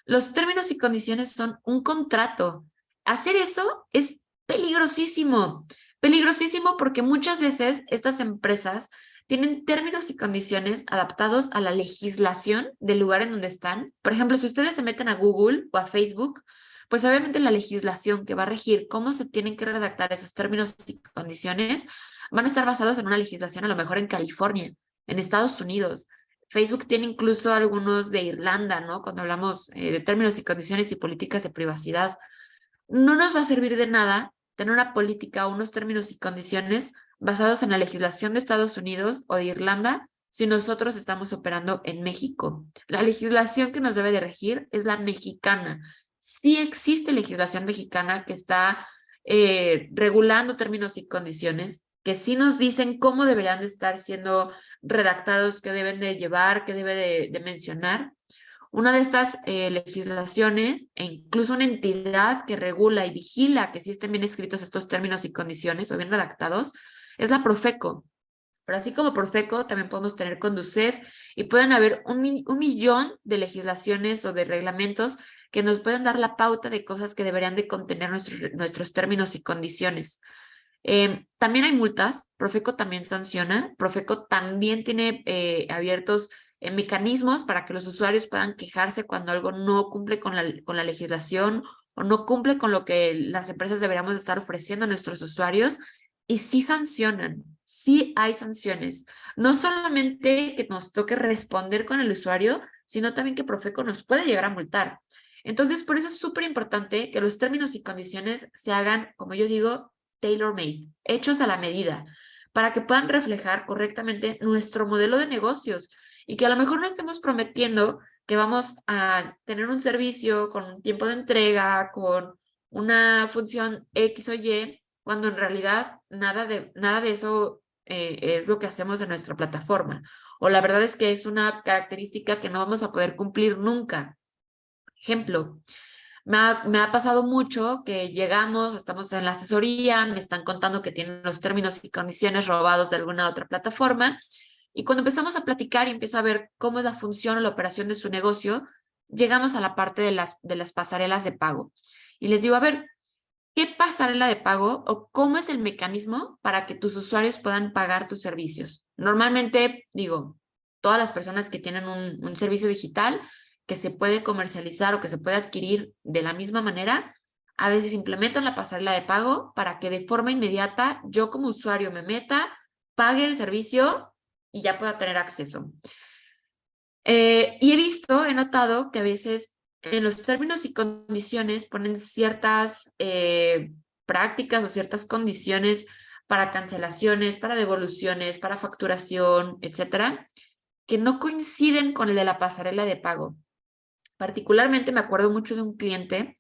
S1: Los términos y condiciones son un contrato. Hacer eso es peligrosísimo. Peligrosísimo porque muchas veces estas empresas tienen términos y condiciones adaptados a la legislación del lugar en donde están. Por ejemplo, si ustedes se meten a Google o a Facebook, pues obviamente la legislación que va a regir cómo se tienen que redactar esos términos y condiciones van a estar basados en una legislación a lo mejor en California, en Estados Unidos. Facebook tiene incluso algunos de Irlanda, ¿no? Cuando hablamos de términos y condiciones y políticas de privacidad. No nos va a servir de nada tener una política o unos términos y condiciones basados en la legislación de Estados Unidos o de Irlanda si nosotros estamos operando en México. La legislación que nos debe de regir es la mexicana. Sí existe legislación mexicana que está regulando términos y condiciones, que sí nos dicen cómo deberían de estar siendo redactados, qué deben de llevar, qué debe de mencionar. Una de estas legislaciones e incluso una entidad que regula y vigila que sí estén bien escritos estos términos y condiciones o bien redactados es la Profeco. Pero así como Profeco, también podemos tener Conducef y pueden haber un millón de legislaciones o de reglamentos que nos pueden dar la pauta de cosas que deberían de contener nuestros términos y condiciones. También hay multas, Profeco también sanciona, Profeco también tiene abiertos mecanismos para que los usuarios puedan quejarse cuando algo no cumple con la legislación o no cumple con lo que las empresas deberíamos estar ofreciendo a nuestros usuarios y sí sancionan, sí hay sanciones. No solamente que nos toque responder con el usuario, sino también que Profeco nos puede llegar a multar. Entonces, por eso es súper importante que los términos y condiciones se hagan, como yo digo, tailor-made, hechos a la medida, para que puedan reflejar correctamente nuestro modelo de negocios y que a lo mejor no estemos prometiendo que vamos a tener un servicio con un tiempo de entrega, con una función X o Y, cuando en realidad nada de eso es lo que hacemos en nuestra plataforma. O la verdad es que es una característica que no vamos a poder cumplir nunca. Ejemplo, me ha pasado mucho que llegamos, estamos en la asesoría, me están contando que tienen los términos y condiciones robados de alguna otra plataforma y cuando empezamos a platicar y empiezo a ver cómo es la función o la operación de su negocio, llegamos a la parte de las pasarelas de pago. Y les digo, a ver, ¿qué pasarela de pago o cómo es el mecanismo para que tus usuarios puedan pagar tus servicios? Normalmente, digo, todas las personas que tienen un servicio digital que se puede comercializar o que se puede adquirir de la misma manera, a veces implementan la pasarela de pago para que de forma inmediata yo como usuario me meta, pague el servicio y ya pueda tener acceso. Y he notado que a veces en los términos y condiciones ponen ciertas prácticas o ciertas condiciones para cancelaciones, para devoluciones, para facturación, etcétera, que no coinciden con el de la pasarela de pago. Particularmente me acuerdo mucho de un cliente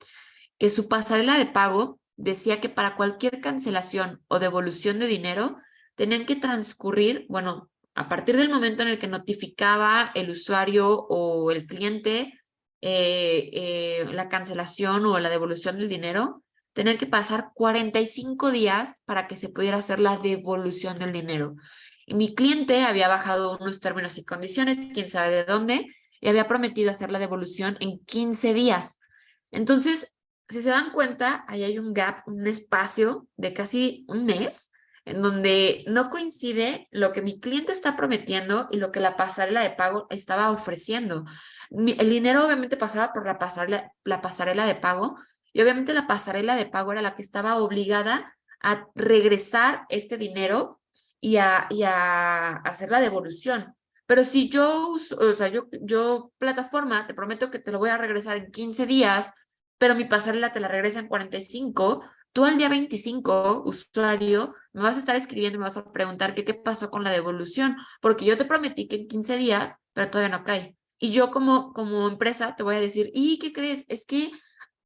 S1: que su pasarela de pago decía que para cualquier cancelación o devolución de dinero tenían que transcurrir, bueno, a partir del momento en el que notificaba el usuario o el cliente la cancelación o la devolución del dinero, tenían que pasar 45 días para que se pudiera hacer la devolución del dinero. Y mi cliente había bajado unos términos y condiciones, quién sabe de dónde, y había prometido hacer la devolución en 15 días. Entonces, si se dan cuenta, ahí hay un gap, un espacio de casi un mes en donde no coincide lo que mi cliente está prometiendo y lo que la pasarela de pago estaba ofreciendo. El dinero obviamente pasaba por la pasarela de pago y obviamente la pasarela de pago era la que estaba obligada a regresar este dinero y a hacer la devolución. Pero si yo uso, o sea, yo plataforma, te prometo que te lo voy a regresar en 15 días, pero mi pasarela te la regresa en 45, tú al día 25, usuario, me vas a estar escribiendo y me vas a preguntar qué pasó con la devolución, porque yo te prometí que en 15 días, pero todavía no cae. Y yo como empresa te voy a decir, ¿y qué crees? Es que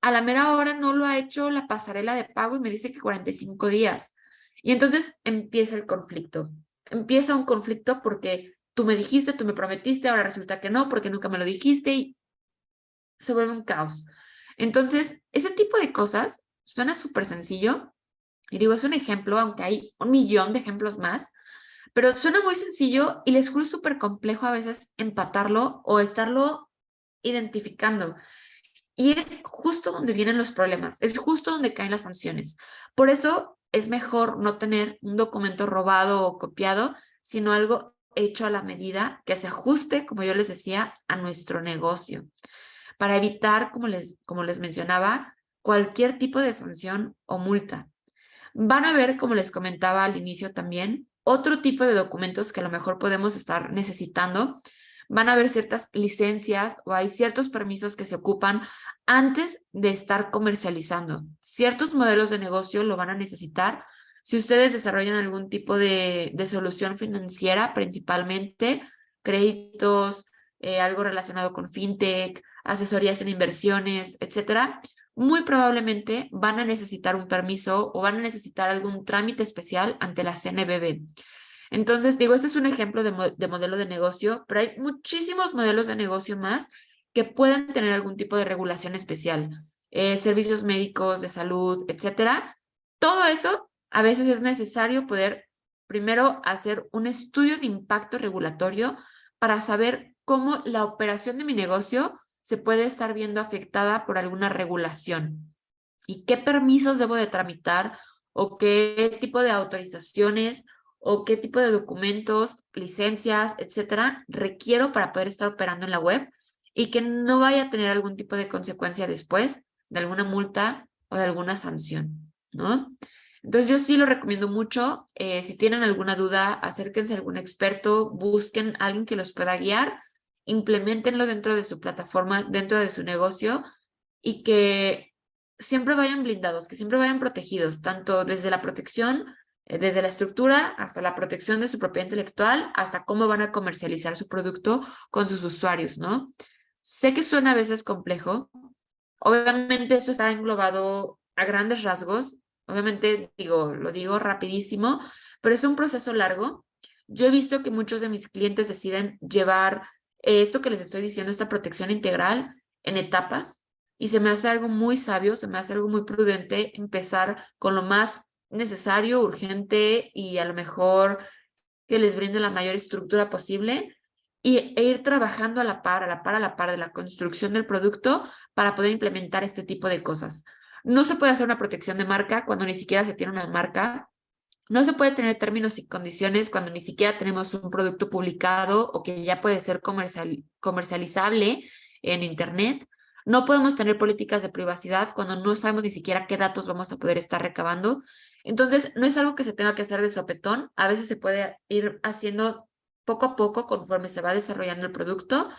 S1: a la mera hora no lo ha hecho la pasarela de pago y me dice que 45 días. Y entonces empieza el conflicto. Empieza un conflicto porque tú me dijiste, tú me prometiste, ahora resulta que no, porque nunca me lo dijiste y se vuelve un caos. Entonces, ese tipo de cosas suena súper sencillo. Y digo, es un ejemplo, aunque hay un millón de ejemplos más, pero suena muy sencillo y les juro es súper complejo a veces empatarlo o estarlo identificando. Y es justo donde vienen los problemas, es justo donde caen las sanciones. Por eso es mejor no tener un documento robado o copiado, sino algo hecho a la medida que se ajuste, como yo les decía, a nuestro negocio, para evitar, como les mencionaba, cualquier tipo de sanción o multa. Van a ver, como les comentaba al inicio también, otro tipo de documentos que a lo mejor podemos estar necesitando. Van a haber ciertas licencias o hay ciertos permisos que se ocupan antes de estar comercializando. Ciertos modelos de negocio lo van a necesitar. Si ustedes desarrollan algún tipo de solución financiera, principalmente créditos, algo relacionado con fintech, asesorías en inversiones, etcétera, muy probablemente van a necesitar un permiso o van a necesitar algún trámite especial ante la CNBV. Entonces, digo, este es un ejemplo de modelo de negocio, pero hay muchísimos modelos de negocio más que pueden tener algún tipo de regulación especial, servicios médicos, de salud, etcétera. Todo eso a veces es necesario poder primero hacer un estudio de impacto regulatorio para saber cómo la operación de mi negocio se puede estar viendo afectada por alguna regulación y qué permisos debo de tramitar o qué tipo de autorizaciones o qué tipo de documentos, licencias, etcétera, requiero para poder estar operando en la web y que no vaya a tener algún tipo de consecuencia después de alguna multa o de alguna sanción, ¿no? Entonces yo sí lo recomiendo mucho. Si tienen alguna duda, acérquense a algún experto, busquen a alguien que los pueda guiar, implementenlo dentro de su plataforma, dentro de su negocio y que siempre vayan blindados, que siempre vayan protegidos, tanto desde la protección, desde la estructura hasta la protección de su propiedad intelectual, hasta cómo van a comercializar su producto con sus usuarios, ¿no? Sé que suena a veces complejo. Obviamente esto está englobado a grandes rasgos. Obviamente lo digo rapidísimo, pero es un proceso largo. Yo he visto que muchos de mis clientes deciden llevar esto que les estoy diciendo, esta protección integral, en etapas y se me hace algo muy sabio, se me hace algo muy prudente empezar con lo más necesario, urgente y a lo mejor que les brinde la mayor estructura posible e ir trabajando a la par, a la par, a la par de la construcción del producto para poder implementar este tipo de cosas. No se puede hacer una protección de marca cuando ni siquiera se tiene una marca. No se puede tener términos y condiciones cuando ni siquiera tenemos un producto publicado o que ya puede ser comercializable en Internet. No podemos tener políticas de privacidad cuando no sabemos ni siquiera qué datos vamos a poder estar recabando. Entonces, no es algo que se tenga que hacer de sopetón. A veces se puede ir haciendo poco a poco conforme se va desarrollando el producto,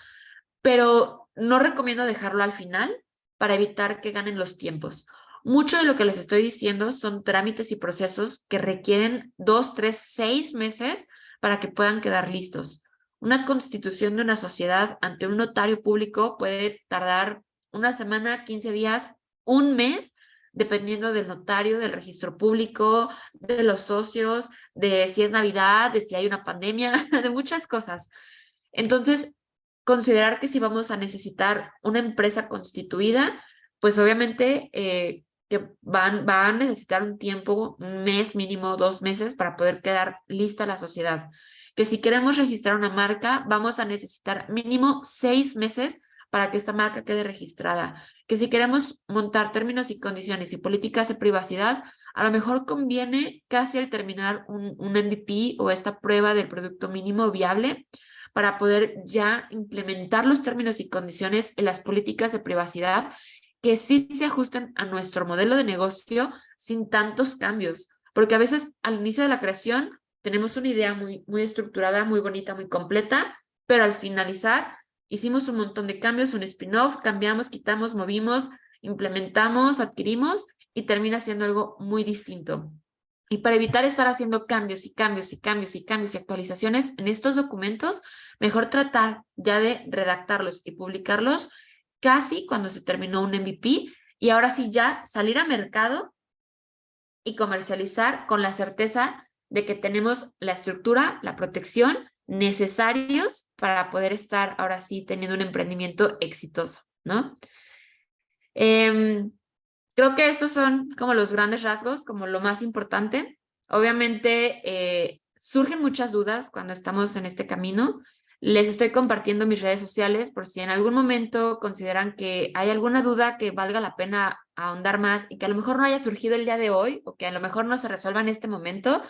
S1: pero no recomiendo dejarlo al final para evitar que ganen los tiempos. Mucho de lo que les estoy diciendo son trámites y procesos que requieren 2, 3, 6 meses para que puedan quedar listos. Una constitución de una sociedad ante un notario público puede tardar una semana, 15 días, un mes, dependiendo del notario, del registro público, de los socios, de si es Navidad, de si hay una pandemia, de muchas cosas. Entonces, considerar que si vamos a necesitar una empresa constituida, pues obviamente que va a necesitar un tiempo, un mes mínimo, 2 meses para poder quedar lista la sociedad. Que si queremos registrar una marca, vamos a necesitar mínimo 6 meses para que esta marca quede registrada. Que si queremos montar términos y condiciones y políticas de privacidad, a lo mejor conviene casi al terminar un MVP o esta prueba del producto mínimo viable para poder ya implementar los términos y condiciones en las políticas de privacidad que sí se ajusten a nuestro modelo de negocio sin tantos cambios, porque a veces al inicio de la creación tenemos una idea muy, muy estructurada, muy bonita, muy completa, pero al finalizar hicimos un montón de cambios, un spin-off, cambiamos, quitamos, movimos, implementamos, adquirimos y termina siendo algo muy distinto. Y para evitar estar haciendo cambios y cambios y cambios y cambios y actualizaciones en estos documentos, mejor tratar ya de redactarlos y publicarlos casi cuando se terminó un MVP y ahora sí ya salir a mercado y comercializar con la certeza de que tenemos la estructura, la protección necesarios para poder estar ahora sí teniendo un emprendimiento exitoso, ¿no? Creo que estos son como los grandes rasgos, como lo más importante. Obviamente surgen muchas dudas cuando estamos en este camino. Les estoy compartiendo mis redes sociales por si en algún momento consideran que hay alguna duda que valga la pena ahondar más y que a lo mejor no haya surgido el día de hoy o que a lo mejor no se resuelva en este momento,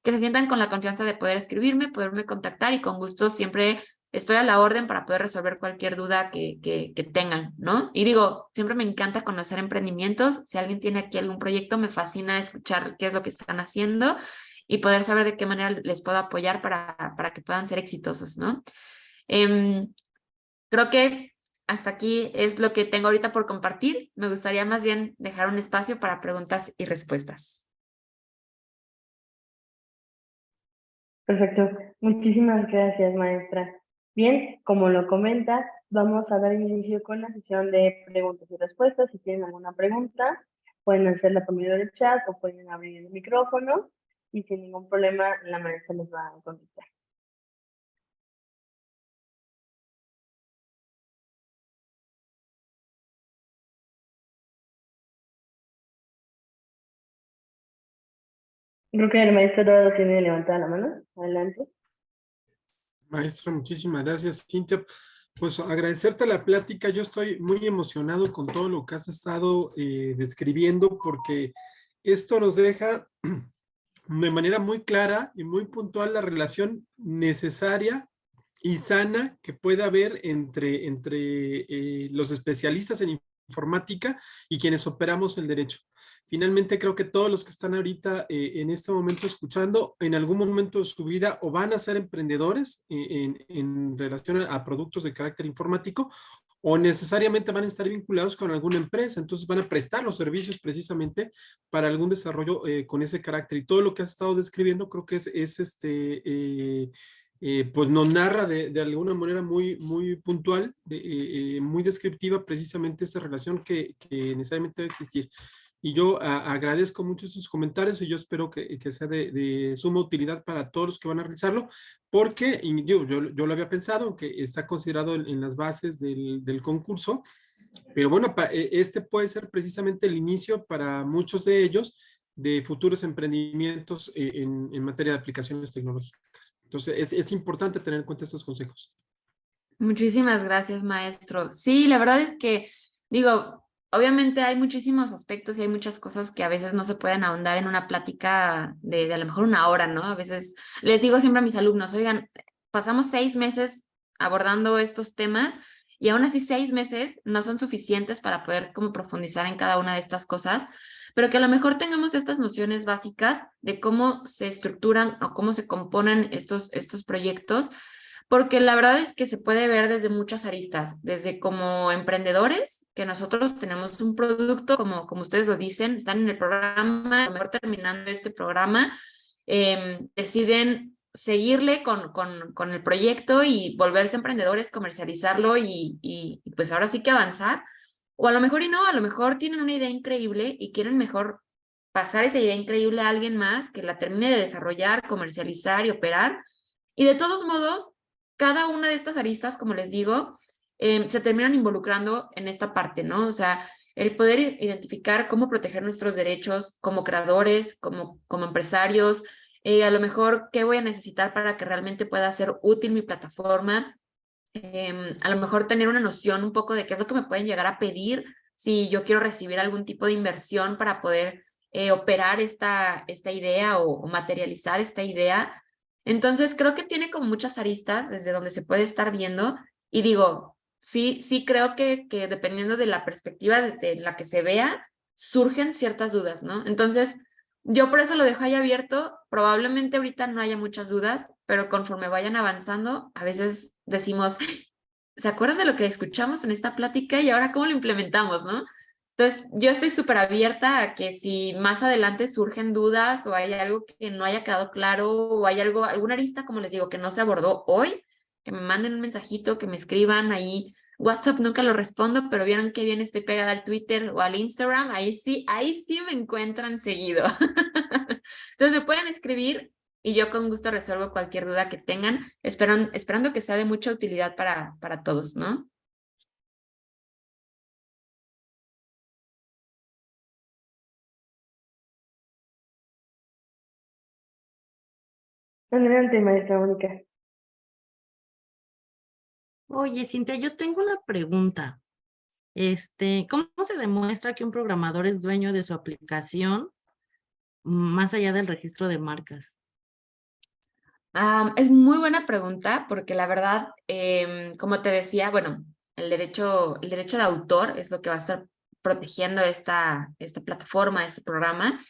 S1: que se sientan con la confianza de poder escribirme, poderme contactar y con gusto siempre estoy a la orden para poder resolver cualquier duda que tengan, ¿no? Y digo, siempre me encanta conocer emprendimientos. Si alguien tiene aquí algún proyecto, me fascina escuchar qué es lo que están haciendo y poder saber de qué manera les puedo apoyar para que puedan ser exitosos, ¿no? Creo que hasta aquí es lo que tengo ahorita por compartir. Me gustaría más bien dejar un espacio para preguntas y respuestas.
S2: Perfecto. Muchísimas gracias, maestra. Bien, como lo comenta, vamos a dar inicio con la sesión de preguntas y respuestas. Si tienen alguna pregunta, pueden hacerla por medio del chat o pueden abrir el micrófono y sin ningún problema la maestra les va a contestar. Creo que el maestro todavía tiene levantada la mano. Adelante.
S3: Maestra, muchísimas gracias, Cintia. Pues agradecerte la plática. Yo estoy muy emocionado con todo lo que has estado describiendo, porque esto nos deja de manera muy clara y muy puntual la relación necesaria y sana que puede haber entre los especialistas en informática y quienes operamos el derecho. Finalmente, creo que todos los que están ahorita en este momento escuchando, en algún momento de su vida o van a ser emprendedores en relación a productos de carácter informático, o necesariamente van a estar vinculados con alguna empresa, entonces van a prestar los servicios precisamente para algún desarrollo con ese carácter. Y todo lo que has estado describiendo creo que pues nos narra de alguna manera muy puntual, muy descriptiva precisamente esa relación que necesariamente debe existir. Y yo agradezco mucho sus comentarios y yo espero que sea de suma utilidad para todos los que van a realizarlo, porque yo lo había pensado, aunque está considerado en las bases del concurso, pero bueno, este puede ser precisamente el inicio para muchos de ellos de futuros emprendimientos en materia de aplicaciones tecnológicas. Entonces, es importante tener en cuenta estos consejos.
S1: Muchísimas gracias, maestro. Sí, la verdad es que, digo, obviamente hay muchísimos aspectos y hay muchas cosas que a veces no se pueden ahondar en una plática de a lo mejor una hora, ¿no? A veces les digo siempre a mis alumnos, oigan, pasamos 6 meses abordando estos temas y aún así 6 meses no son suficientes para poder como profundizar en cada una de estas cosas, pero que a lo mejor tengamos estas nociones básicas de cómo se estructuran o cómo se componen estos proyectos, porque la verdad es que se puede ver desde muchas aristas, desde como emprendedores, que nosotros tenemos un producto, como ustedes lo dicen, están en el programa, a lo mejor terminando este programa, deciden seguirle con el proyecto y volverse emprendedores, comercializarlo y pues ahora sí que avanzar. O a lo mejor y no, a lo mejor tienen una idea increíble y quieren mejor pasar esa idea increíble a alguien más que la termine de desarrollar, comercializar y operar. Y de todos modos, cada una de estas aristas, como les digo, se terminan involucrando en esta parte, ¿no? O sea, el poder identificar cómo proteger nuestros derechos como creadores, como empresarios, a lo mejor qué voy a necesitar para que realmente pueda ser útil mi plataforma, a lo mejor tener una noción un poco de qué es lo que me pueden llegar a pedir si yo quiero recibir algún tipo de inversión para poder operar esta idea o materializar esta idea. Entonces creo que tiene como muchas aristas desde donde se puede estar viendo y digo, sí creo que dependiendo de la perspectiva desde la que se vea, surgen ciertas dudas, ¿no? Entonces yo por eso lo dejo ahí abierto, probablemente ahorita no haya muchas dudas, pero conforme vayan avanzando, a veces decimos, ¿se acuerdan de lo que escuchamos en esta plática y ahora cómo lo implementamos, no? Entonces, yo estoy súper abierta a que si más adelante surgen dudas o hay algo que no haya quedado claro o hay algo, alguna arista, como les digo, que no se abordó hoy, que me manden un mensajito, que me escriban ahí. WhatsApp nunca lo respondo, pero vieron qué bien estoy pegada al Twitter o al Instagram, ahí sí me encuentran seguido. Entonces me pueden escribir y yo con gusto resuelvo cualquier duda que tengan, esperando que sea de mucha utilidad para todos, ¿no?
S2: Adelante, maestra Mónica.
S4: Oye, Cintia, yo tengo una pregunta. ¿Cómo se demuestra que un programador es dueño de su aplicación más allá del registro de marcas?
S1: Es muy buena pregunta porque la verdad, como te decía, bueno, el derecho de autor es lo que va a estar protegiendo esta plataforma, este programa.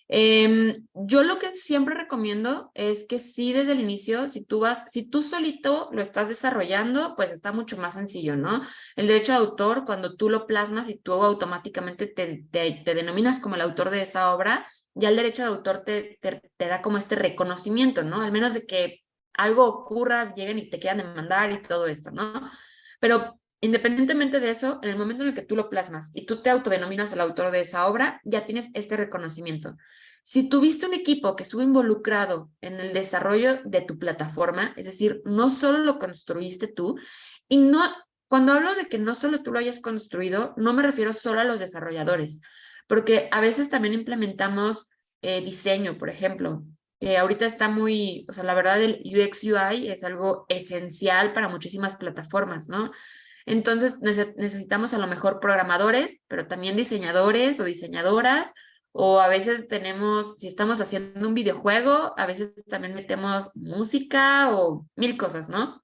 S1: Yo lo que siempre recomiendo es que sí desde el inicio, si tú solito lo estás desarrollando, pues está mucho más sencillo, ¿no? El derecho de autor, cuando tú lo plasmas y tú automáticamente te denominas como el autor de esa obra, ya el derecho de autor te da como este reconocimiento, ¿no? Al menos de que algo ocurra, lleguen y te quieran demandar y todo esto, ¿no? Pero independientemente de eso, en el momento en el que tú lo plasmas y tú te autodenominas el autor de esa obra, ya tienes este reconocimiento. Si tuviste un equipo que estuvo involucrado en el desarrollo de tu plataforma, es decir, no solo lo construiste tú, y no, cuando hablo de que no solo tú lo hayas construido, no me refiero solo a los desarrolladores, porque a veces también implementamos diseño, por ejemplo, que ahorita está muy, o sea, la verdad el UX UI es algo esencial para muchísimas plataformas, ¿no? Entonces necesitamos a lo mejor programadores, pero también diseñadores o diseñadoras, o a veces tenemos, si estamos haciendo un videojuego, a veces también metemos música o mil cosas, ¿no?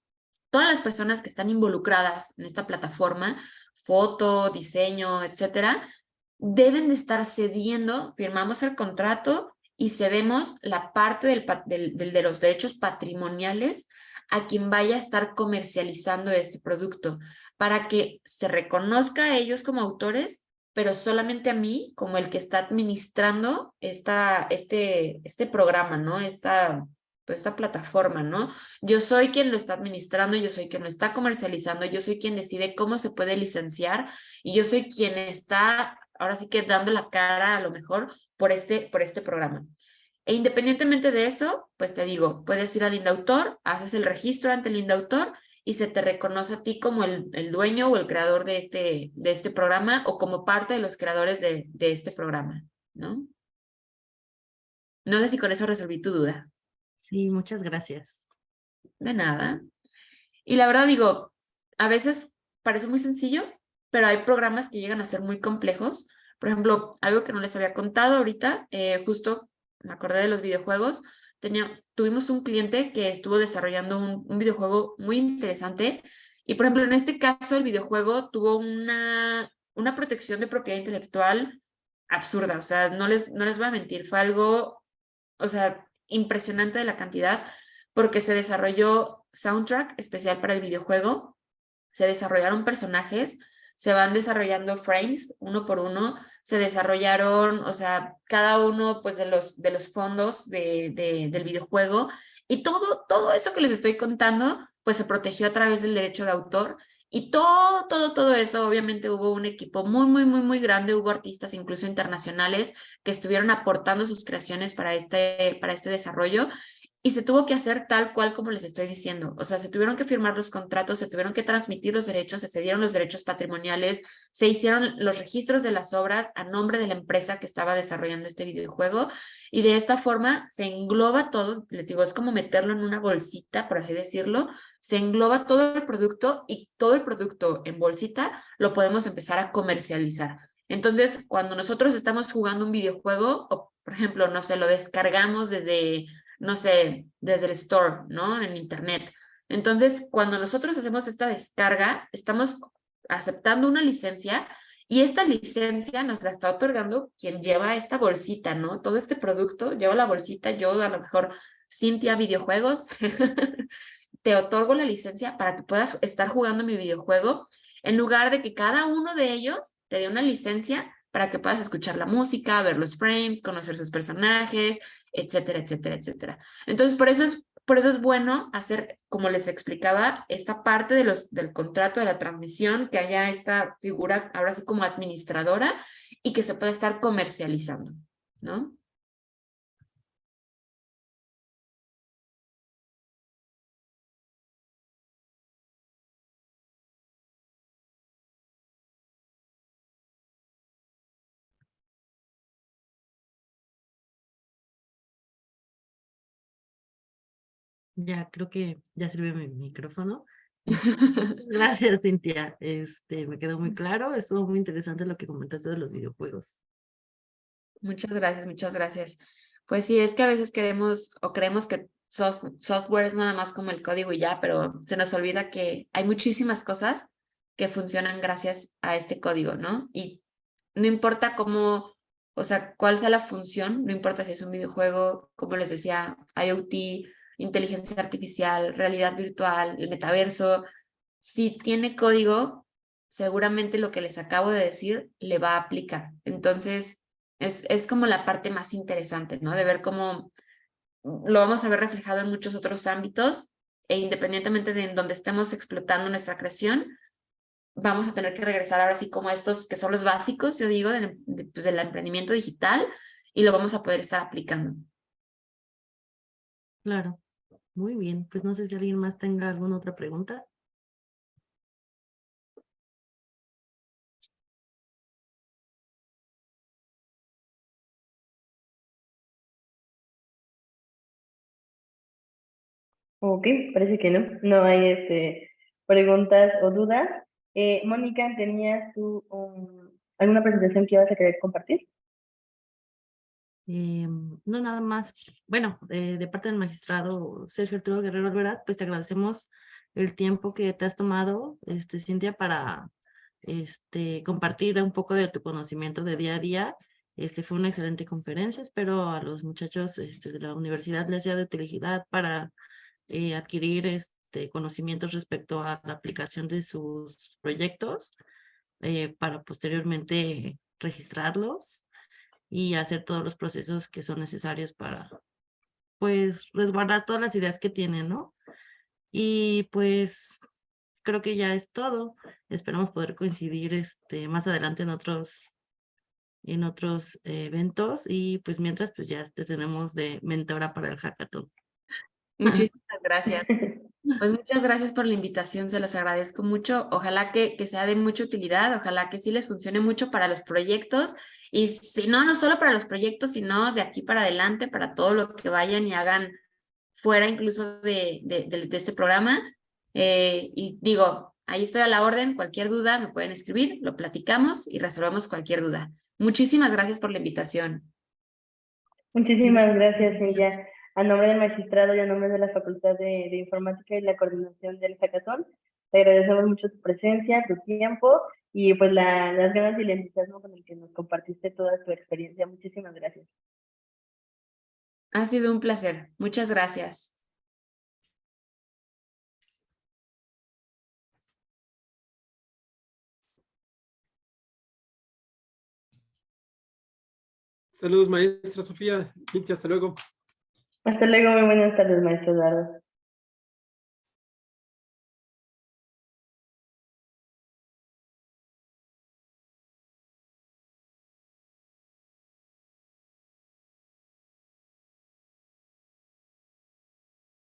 S1: Todas las personas que están involucradas en esta plataforma, foto, diseño, etcétera, deben de estar cediendo, firmamos el contrato y cedemos la parte de los derechos patrimoniales a quien vaya a estar comercializando este producto, para que se reconozca a ellos como autores, pero solamente a mí como el que está administrando este programa, ¿no? Esta plataforma, ¿no? Yo soy quien lo está administrando, yo soy quien lo está comercializando, yo soy quien decide cómo se puede licenciar y yo soy quien está, ahora sí que dando la cara a lo mejor por este programa. E independientemente de eso, pues te digo, puedes ir al Indautor, haces el registro ante el Indautor y se te reconoce a ti como el dueño o el creador de este programa o como parte de los creadores de este programa, ¿no? No sé si con eso resolví tu duda.
S4: Sí, muchas gracias.
S1: De nada. Y la verdad digo, a veces parece muy sencillo, pero hay programas que llegan a ser muy complejos. Por ejemplo, algo que no les había contado ahorita, justo me acordé de los videojuegos. Tuvimos un cliente que estuvo desarrollando un videojuego muy interesante y, por ejemplo, en este caso el videojuego tuvo una protección de propiedad intelectual absurda. O sea, no les voy a mentir, fue algo, o sea, impresionante de la cantidad, porque se desarrolló soundtrack especial para el videojuego, se desarrollaron personajes, se van desarrollando frames uno por uno, se desarrollaron, o sea, cada uno pues de los fondos del videojuego y todo eso que les estoy contando pues se protegió a través del derecho de autor y todo eso, obviamente hubo un equipo muy grande, hubo artistas incluso internacionales que estuvieron aportando sus creaciones para este desarrollo y se tuvo que hacer tal cual como les estoy diciendo. O sea, se tuvieron que firmar los contratos, se tuvieron que transmitir los derechos, se cedieron los derechos patrimoniales, se hicieron los registros de las obras a nombre de la empresa que estaba desarrollando este videojuego y de esta forma se engloba todo, les digo, es como meterlo en una bolsita, por así decirlo, se engloba todo el producto y todo el producto en bolsita lo podemos empezar a comercializar. Entonces, cuando nosotros estamos jugando un videojuego, o por ejemplo, no sé, lo descargamos desde, no sé, desde el store, ¿no? En internet. Entonces, cuando nosotros hacemos esta descarga, estamos aceptando una licencia y esta licencia nos la está otorgando quien lleva esta bolsita, ¿no? Todo este producto, lleva la bolsita, yo a lo mejor Cintia Videojuegos, te otorgo la licencia para que puedas estar jugando mi videojuego, en lugar de que cada uno de ellos te dé una licencia para que puedas escuchar la música, ver los frames, conocer sus personajes, etcétera, etcétera, etcétera. Entonces, por eso es bueno hacer, como les explicaba, esta parte del contrato de la transmisión, que haya esta figura ahora sí como administradora y que se pueda estar comercializando, ¿no?
S4: Ya creo que ya sirve mi micrófono. Gracias, Cintia. Me quedó muy claro. Estuvo muy interesante lo que comentaste de los videojuegos.
S1: Muchas gracias, muchas gracias. Pues sí, es que a veces queremos o creemos que software es nada más como el código y ya, pero se nos olvida que hay muchísimas cosas que funcionan gracias a este código, ¿no? Y no importa cómo, o sea, cuál sea la función, no importa si es un videojuego, como les decía, IoT, inteligencia artificial, realidad virtual, el metaverso, si tiene código, seguramente lo que les acabo de decir le va a aplicar. Entonces, es como la parte más interesante, ¿no? De ver cómo lo vamos a ver reflejado en muchos otros ámbitos e independientemente de en donde estemos explotando nuestra creación, vamos a tener que regresar ahora sí como a estos que son los básicos, yo digo, pues, del emprendimiento digital y lo vamos a poder estar aplicando.
S4: Claro, muy bien. Pues no sé si alguien más tenga alguna otra pregunta.
S2: Ok, parece que no. No hay preguntas o dudas. Mónica, ¿tenías tú alguna presentación que ibas a querer compartir?
S4: No, nada más. Bueno, de parte del magistrado Sergio Arturo Guerrero Alverat, pues te agradecemos el tiempo que te has tomado, Cintia, para compartir un poco de tu conocimiento de día a día. Fue una excelente conferencia. Espero a los muchachos de la universidad les sea de utilidad para adquirir conocimientos respecto a la aplicación de sus proyectos para posteriormente registrarlos y hacer todos los procesos que son necesarios para, pues, resguardar todas las ideas que tienen, ¿no? Y pues creo que ya es todo. Esperamos poder coincidir más adelante en otros eventos y pues mientras pues ya te tenemos de mentora para el hackathon.
S1: Muchísimas gracias. Pues muchas gracias por la invitación, se los agradezco mucho. Ojalá que sea de mucha utilidad, ojalá que sí les funcione mucho para los proyectos y si no, no solo para los proyectos, sino de aquí para adelante, para todo lo que vayan y hagan fuera incluso de este programa. Y digo, ahí estoy a la orden, cualquier duda me pueden escribir, lo platicamos y resolvemos cualquier duda. Muchísimas gracias por la invitación.
S2: Muchísimas gracias,
S4: Cintia.
S2: Cintia. A nombre del magistrado y a nombre de la Facultad de Informática y la coordinación del hackathon, te agradecemos mucho tu presencia, tu tiempo y pues las ganas y el entusiasmo con el que nos compartiste toda tu experiencia. Muchísimas gracias.
S1: Ha sido un placer. Muchas gracias.
S3: Saludos, maestra Sofía. Cintia, hasta luego.
S2: Hasta luego, muy buenas tardes, maestro Eduardo.